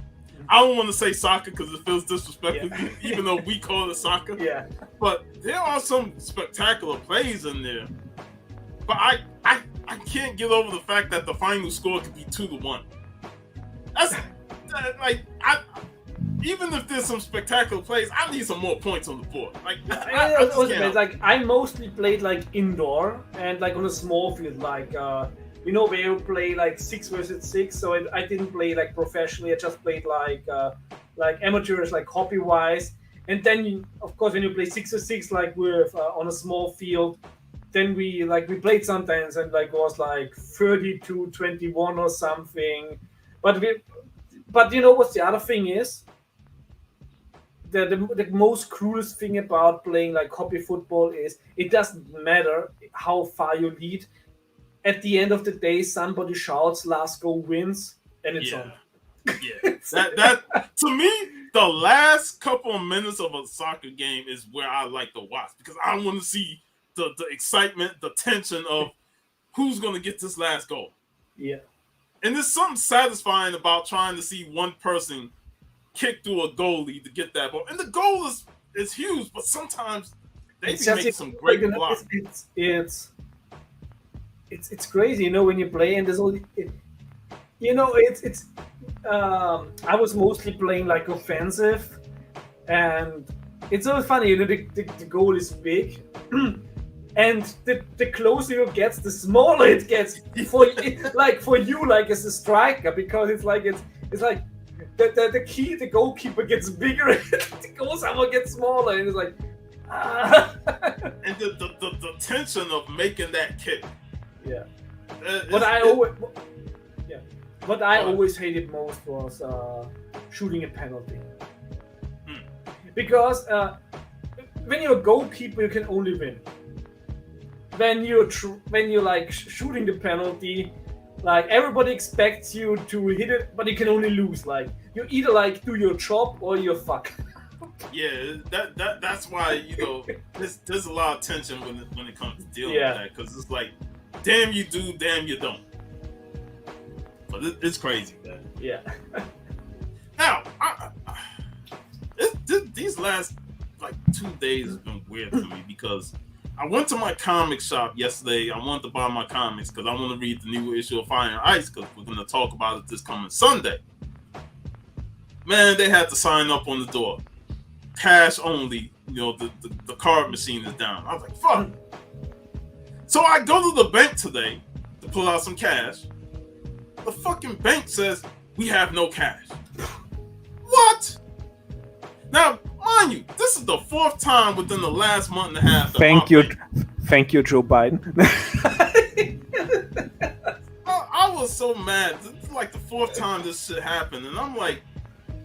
I don't want to say soccer because it feels disrespectful, even though we call it soccer. Yeah. But there are some spectacular plays in there. But I can't get over the fact that the final score could be 2-1. That's like even if there's some spectacular plays, I need some more points on the board. Like, I mostly played like indoor and like on a small field, like where you play like 6 versus 6. So I didn't play like professionally. I just played like amateurs, like hobby wise. And then of course when you play 6 versus 6, like with on a small field, then we played sometimes and like was like 30-21 or something. But what's the other thing is? The most cruelest thing about playing like hobby football is it doesn't matter how far you lead. At the end of the day, somebody shouts, "Last goal wins," and it's on. Yeah, that to me, the last couple of minutes of a soccer game is where I like to watch, because I want to see the excitement, the tension of who's going to get this last goal. Yeah, and there's something satisfying about trying to see one person kick through a goalie to get that ball, and the goal is huge, but sometimes they It's can just make some great blocks. It's crazy, when you play and there's all it's I was mostly playing like offensive, and it's so funny, the goal is big. And the closer you get, the smaller it gets for you, like as a striker, because it's like the goalkeeper gets bigger, and the goalkeeper gets smaller, and it's like, And the tension of making that kick. Yeah. What I always hated most was shooting a penalty, because when you're a goalkeeper, you can only win. When you're like shooting the penalty, like everybody expects you to hit it, but you can only lose. Like you either like do your job or you're fucked. Yeah, that's why there's a lot of tension when it comes to dealing with that, because it's like, damn you do, damn you don't. But it's crazy, man. Yeah. Now, these last like 2 days has been weird for me, because I went to my comic shop yesterday. I wanted to buy my comics because I want to read the new issue of Fire and Ice, because we're going to talk about it this coming Sunday. Man, they had to sign up on the door. Cash only. The card machine is down. I was like, fuck. So I go to the bank today to pull out some cash. The fucking bank says, we have no cash. What? Now, mind you, this is the 4th time within the last month and a half. Thank you, Joe Biden. I was so mad. This is like the 4th time this shit happened, and I'm like,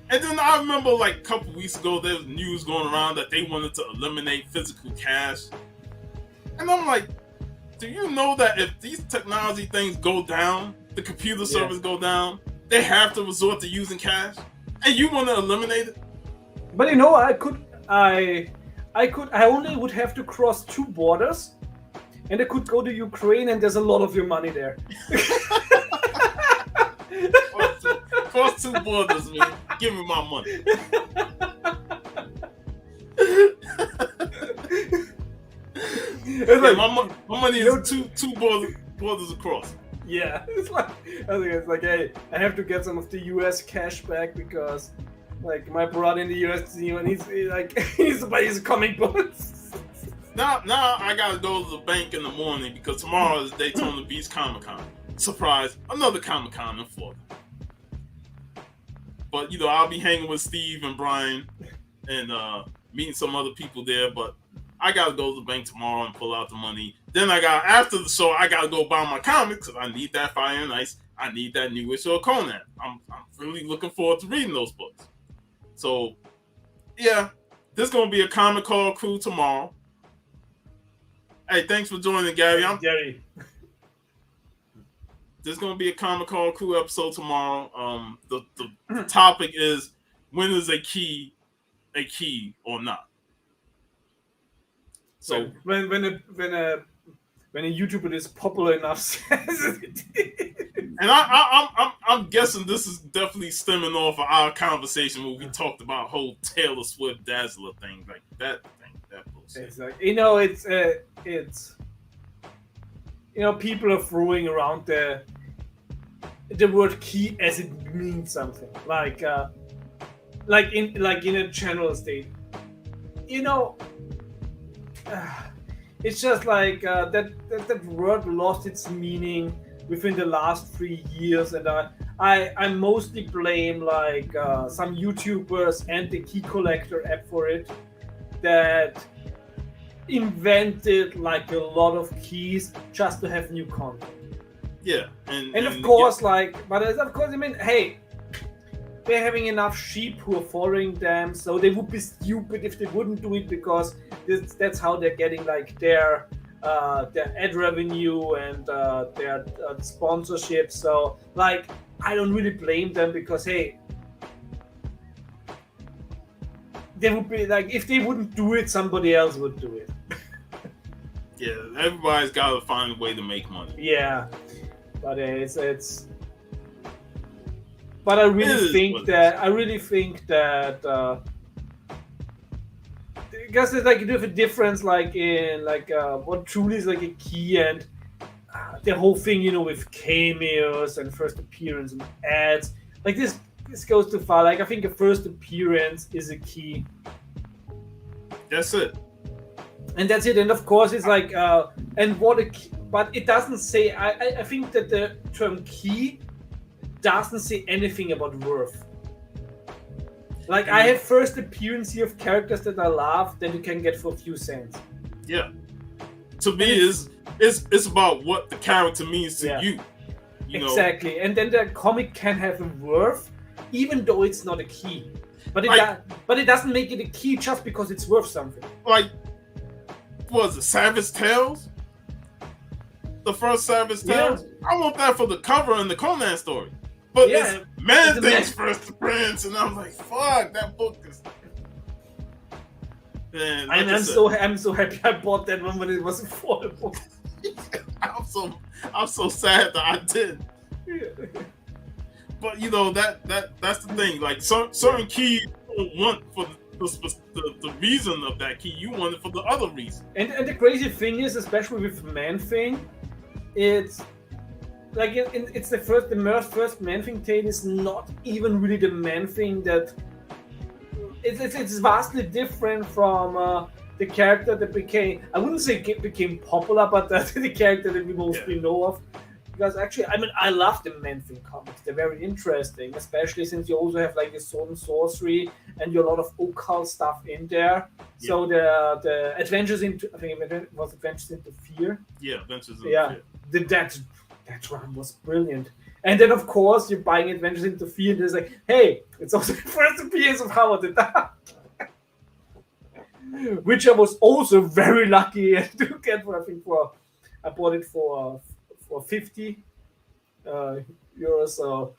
and then I remember like a couple weeks ago, there was news going around that they wanted to eliminate physical cash, and I'm like, do you know that if these technology things go down, the computer servers go down, they have to resort to using cash, and you want to eliminate it? But I only would have to cross 2 borders, and I could go to Ukraine, and there's a lot of your money there. Cross 2 borders, man. Give me my money. My money is two borders across. Yeah, I think it's like, hey, I have to get some of the U.S. cash back, because like my brother in the U.S. and he's comic books. Now I gotta go to the bank in the morning, because tomorrow is Daytona Beach Comic Con. Surprise, another Comic Con in Florida. But I'll be hanging with Steve and Brian and meeting some other people there. But I gotta go to the bank tomorrow and pull out the money. Then after the show, I gotta go buy my comics, because I need that Fire and Ice. I need that new issue of Conan. I'm really looking forward to reading those books. So, yeah, there's gonna be a Comic Call crew tomorrow. Hey, thanks for joining, Gary. I'm Gary. There's gonna be a Comic Call crew episode tomorrow. The topic is, when is a key or not? So when a YouTuber is popular enough says it. And I'm guessing this is definitely stemming off of our conversation where we talked about whole Taylor Swift Dazzler thing, like that thing, that bullshit. Exactly. It's people are throwing around the word key as it means something, like in a general state. It's just like that word lost its meaning within the last 3 years, and I mostly blame some YouTubers and the Key Collector app for it, that invented like a lot of keys just to have new content. Yeah, and of course, hey, they're having enough sheep who are following them, so they would be stupid if they wouldn't do it, because that's how they're getting like their ad revenue and their sponsorship. So like, I don't really blame them, because hey, they would be like, if they wouldn't do it, somebody else would do it. Yeah, everybody's got to find a way to make money. Yeah, but it's But I really think that because there's like a different difference, like in like what truly is like a key, and the whole thing, you know, with cameos and first appearance and ads. Like this goes too far. Like I think a first appearance is a key. That's it. And that's it. And of course, it's like and what a key, but it doesn't say. I think that the term key doesn't say anything about worth. Like I have first appearance here of characters that I love that you can get for a few cents. Yeah. To me, it's about what the character means to you. You exactly. know? And then the comic can have a worth, even though it's not a key. But it doesn't make it a key just because it's worth something. Like, what was it, Savage Tales? The first Savage Tales? Yeah. I want that for the cover in the Conan story. But it's Man-Thing's first appearance, and I'm like, fuck, that book is... Man, like I'm so happy I bought that one when it was affordable. I'm so sad that I did. But you know that's the thing. Like certain keys you don't want for the reason of that key. You want it for the other reason. And the crazy thing is, especially with Man-Thing, it's like it's the first Man-Thing tale is not even really the Man-Thing that. It's vastly different from the character that became, I wouldn't say became popular, but the character that we mostly know of. Because actually, I mean, I love the Man-Thing comics. They're very interesting, especially since you also have like the sword and sorcery and a lot of occult stuff in there. Yeah. So the Adventures into, I think it was Adventures into Fear. Yeah, Adventures into Fear. That run was brilliant. And then, of course, you're buying Adventures into Fear, and it's like, hey, it's also the first appearance of Howard the Duck. Which I was also very lucky to get for, I bought it for 50 euros. So.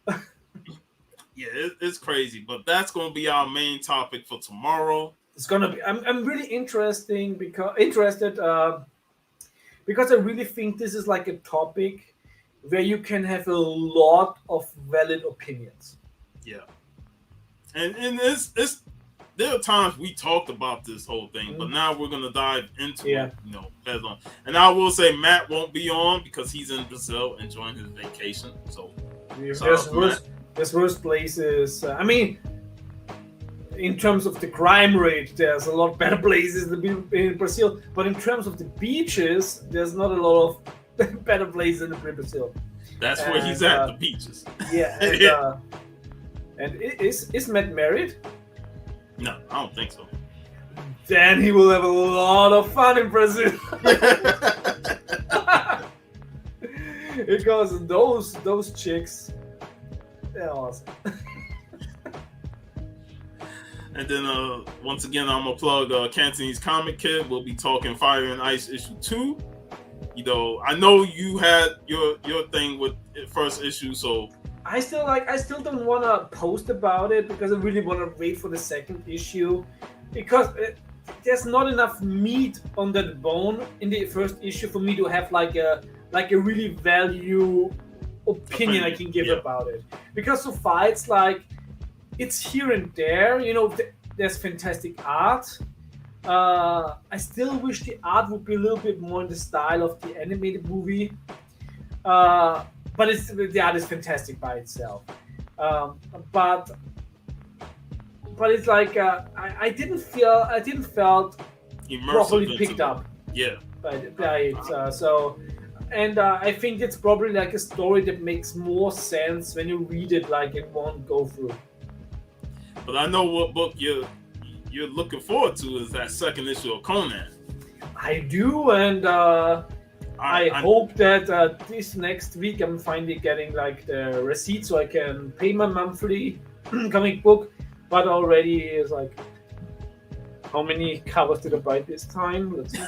Yeah, it's crazy, but that's going to be our main topic for tomorrow. It's going to be, I'm really interested because I really think this is like a topic where you can have a lot of valid opinions. Yeah. And it's there are times we talked about this whole thing, but now we're gonna dive into it, you know, head on. And I will say Matt won't be on because he's in Brazil enjoying his vacation. So there's worse places. I mean, in terms of the crime rate, there's a lot better places in Brazil. But in terms of the beaches, there's not a lot of better places in Brazil. That's where he's at, the beaches. Yeah. And is Matt married? No, I don't think so. Then he will have a lot of fun in Brazil. Because those chicks, they're awesome. And then once again, I'm gonna plug Cantonese Comic Kid. We'll be talking Fire and Ice issue 2. You know, I know you had your thing with first issue, so I still don't want to post about it because I really want to wait for the second issue because there's not enough meat on that bone in the first issue for me to have like a really value opinion I can give about it. Because so far it's like it's here and there, you know, there's fantastic art. I still wish the art would be a little bit more in the style of the animated movie. But the art is fantastic by itself. But it's like I didn't felt properly picked up. Yeah. By it. And I think it's probably like a story that makes more sense when you read it like in one go through. But I know what book you're looking forward to is that second issue of Conan. I do, and I hope that this next week I'm finally getting like the receipt so I can pay my monthly comic book. But already is like, how many covers did I buy this time? Let's see.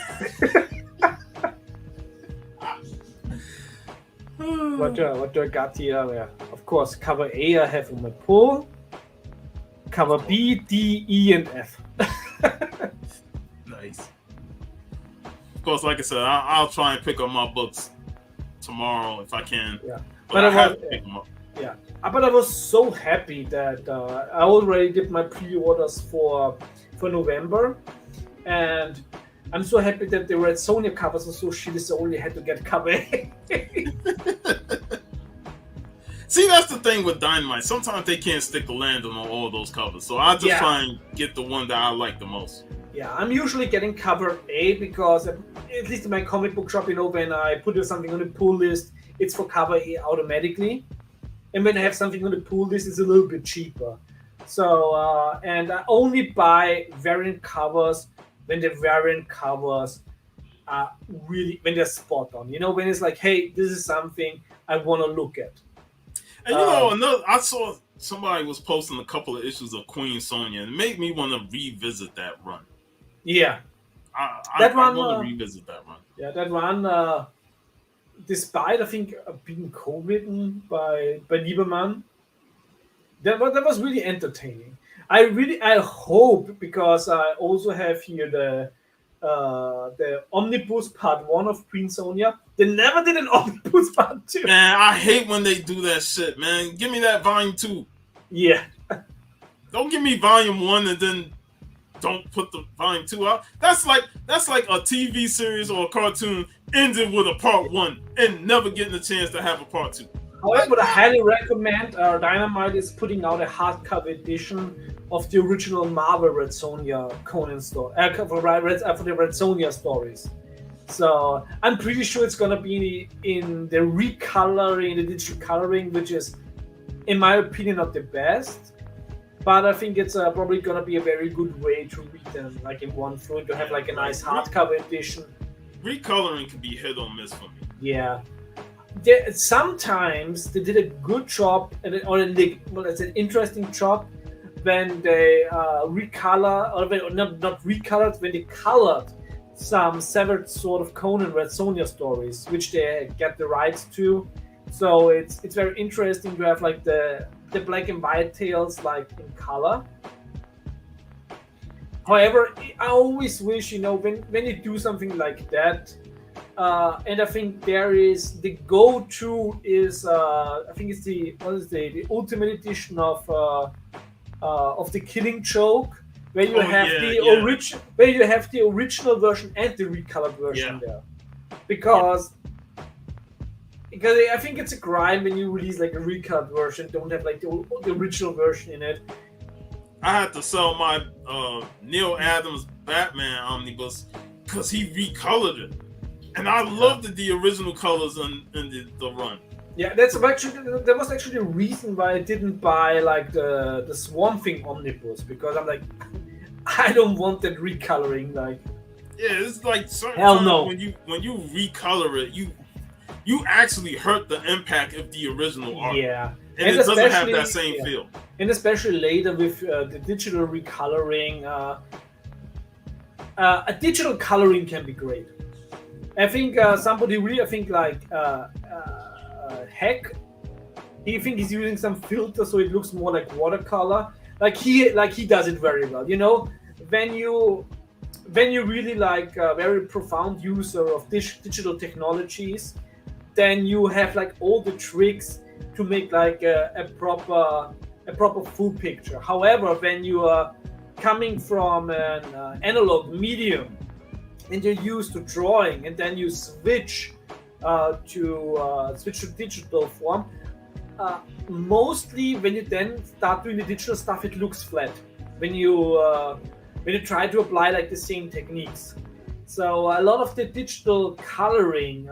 What do I got here? Yeah. Of course, cover A I have on my pull. Cover B, D, E, and F. Nice. Of course, like I said, I'll try and pick up my books tomorrow if I can. Yeah, but I have to pick them up. Yeah, but I was so happy that I already did my pre-orders for November, and I'm so happy that the Red Sonja covers are so shitty, so I only had to get cover A. See, that's the thing with Dynamite. Sometimes they can't stick the landing on all those covers, so I just try and get the one that I like the most. Yeah, I'm usually getting cover A because, at least in my comic book shop, when I put something on the pull list, it's for cover A automatically. And when I have something on the pull list, it's a little bit cheaper. So, and I only buy variant covers when the variant covers are really, when they're spot on. When it's like, hey, this is something I want to look at. And I saw somebody was posting a couple of issues of Queen Sonja, and it made me want to revisit that run. Yeah, I want to revisit that run. Yeah, that one. Despite I think being co-written by Lieberman, that was really entertaining. I hope, because I also have here the Omnibus Part 1 of Queen Sonja. They never did an Omnibus Part 2. Man, I hate when they do that shit, man. Give me that Volume 2. Yeah. Don't give me Volume 1 and then don't put the Volume 2 out. That's like a TV series or a cartoon ended with a Part 1 and never getting a chance to have a Part 2. However, I highly recommend Dynamite is putting out a hardcover edition of the original Marvel Red Sonja Conan story for the Red Sonja stories. So I'm pretty sure it's gonna be in the recoloring, the digital coloring, which is, in my opinion, not the best. But I think it's probably gonna be a very good way to read them, like in one through, to have like a nice hardcover edition. Recoloring can be hit or miss for me. Yeah. Sometimes they did a good job, it's an interesting job when they recolor, or not recolored, when they colored some severed sort of Conan Red Sonja stories, which they get the rights to. So it's very interesting to have like the black and white tales like in color. However, I always wish, when you do something like that, and I think there is the go-to is I think it's the Ultimate Edition of the Killing Joke, where you have where you have the original version and the recolored version there, because I think it's a crime when you release like a recolored version, don't have like the original version in it. I had to sell my Neil Adams Batman omnibus because he recolored it. And I loved the original colors in the run. Yeah, that was actually the reason why I didn't buy like the Swamp Thing omnibus, because I'm like, I don't want that recoloring. Like, yeah, it's like hell no. When you recolor it, you actually hurt the impact of the original art. Yeah, and it doesn't have that same feel. And especially later with the digital recoloring, a digital coloring can be great. I think somebody really, Heck, he's using some filter so it looks more like watercolor. Like he does it very well. When you really like a very profound user of digital technologies, then you have like all the tricks to make like a proper full picture. However, when you are coming from an analog medium and you're used to drawing, and then you switch to digital form, mostly when you then start doing the digital stuff, it looks flat when you try to apply like the same techniques. So a lot of the digital coloring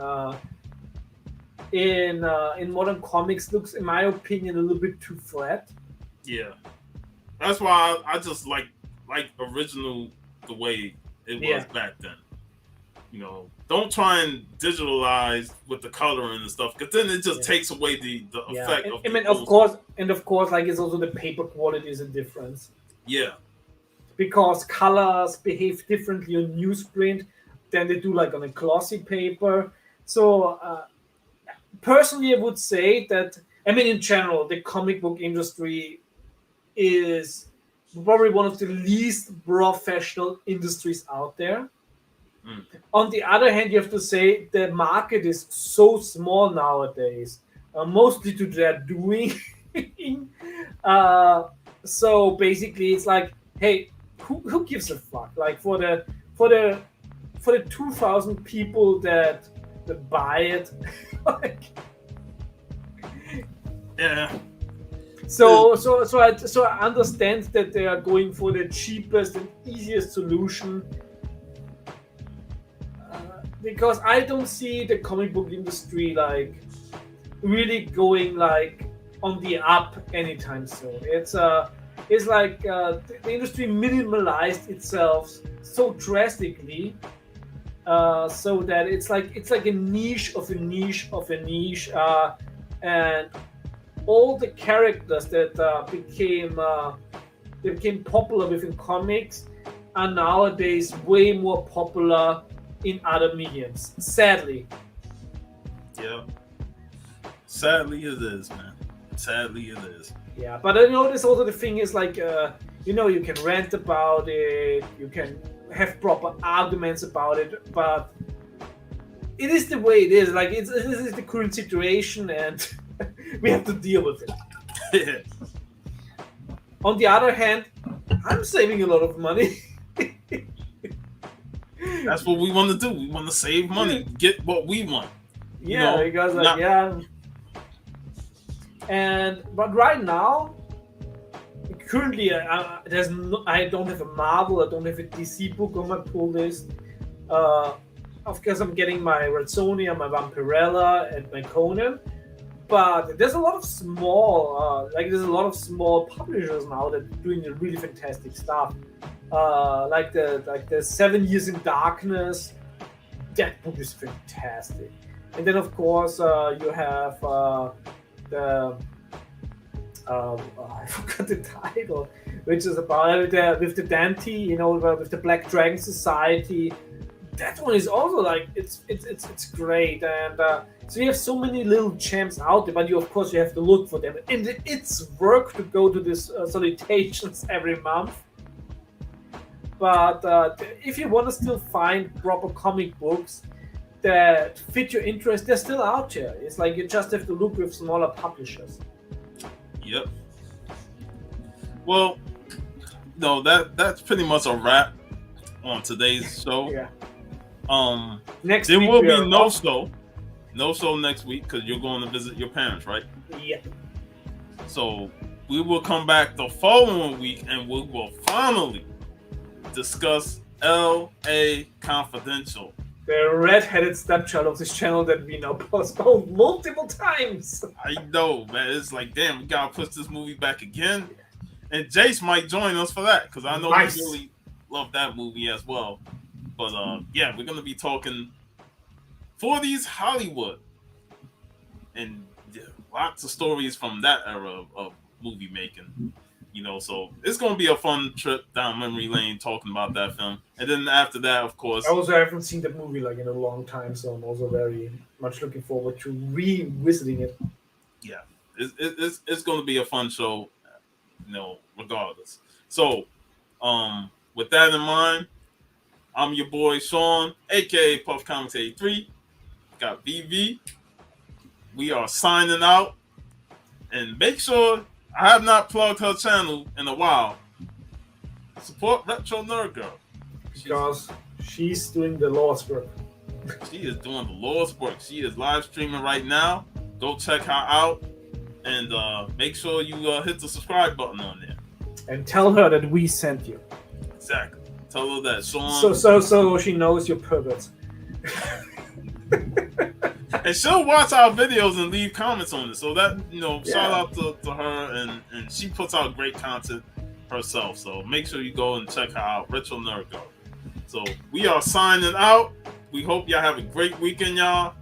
in modern comics looks, in my opinion, a little bit too flat. Yeah, that's why I just like original the way it was back then. Don't try and digitalize with the coloring and stuff, because then it just takes away the effect. Of course, like it's also the paper quality is a difference. Yeah, because colors behave differently on newsprint than they do like on a glossy paper. So personally, I would say that, in general, the comic book industry is probably one of the least professional industries out there. On the other hand, you have to say the market is so small nowadays mostly to their doing. uh, so basically, it's like, hey, who gives a fuck? Like for the 2,000 people that buy it, like, Yeah. So I understand that they are going for the cheapest and easiest solution, because I don't see the comic book industry like really going like on the up anytime soon. It's like the industry minimalized itself so drastically, so that it's like a niche of a niche of a niche, and all the characters that became popular within comics are nowadays way more popular in other mediums. Sadly. Yeah. Sadly, it is, man. Sadly, it is. Yeah, but I notice also the thing is like, you can rant about it, you can have proper arguments about it, but it is the way it is. Like, this is the current situation, and we have to deal with it. On the other hand, I'm saving a lot of money. That's what we want to do. We want to save money, get what we want. Yeah, because but right now, currently, I don't have a Marvel, I don't have a DC book on my pull list. Of course, I'm getting my Red Sonja, my Vampirella, and my Conan. But there's a lot of small, publishers now that are doing really fantastic stuff. Like the 7 Years in Darkness. That book is fantastic. And then of course you have I forgot the title, which is about with the Dante, with the Black Dragon Society. That one is also like it's great, and so you have so many little gems out there, but you have to look for them, and it's work to go to these solicitations every month. But if you want to still find proper comic books that fit your interest, they're still out there. It's like you just have to look with smaller publishers. Yep. Well, no, that's pretty much a wrap on today's show. Yeah. Next there will be no show next week because you're going to visit your parents, right? Yeah. So we will come back the following week and we will finally discuss L.A. Confidential, the red-headed stepchild of this channel that we now postponed multiple times. I know, man. It's like, damn, we gotta push this movie back again. And Jace might join us for that because I know he really loved that movie as well. But yeah, we're gonna be talking 40s Hollywood and lots of stories from that era of movie making. So it's gonna be a fun trip down memory lane talking about that film. And then after that, of course, I also haven't seen that movie like in a long time, so I'm also very much looking forward to revisiting it. Yeah, it's gonna be a fun show, regardless. So, with that in mind, I'm your boy Sean, aka Puff Comics 83. Got VV. We are signing out, and make sure. I have not plugged her channel in a while. Support Retro Nerd Girl. Because she's doing the Lord's work. She is doing the Lord's work. She is live streaming right now. Go check her out. And make sure you hit the subscribe button on there. And tell her that we sent you. Exactly. Tell her that Sean. So she knows you're perverts. And she'll watch our videos and leave comments on it. So that, shout out to her. And she puts out great content herself. So make sure you go and check her out. Retro Nerd Girl. So we are signing out. We hope y'all have a great weekend, y'all.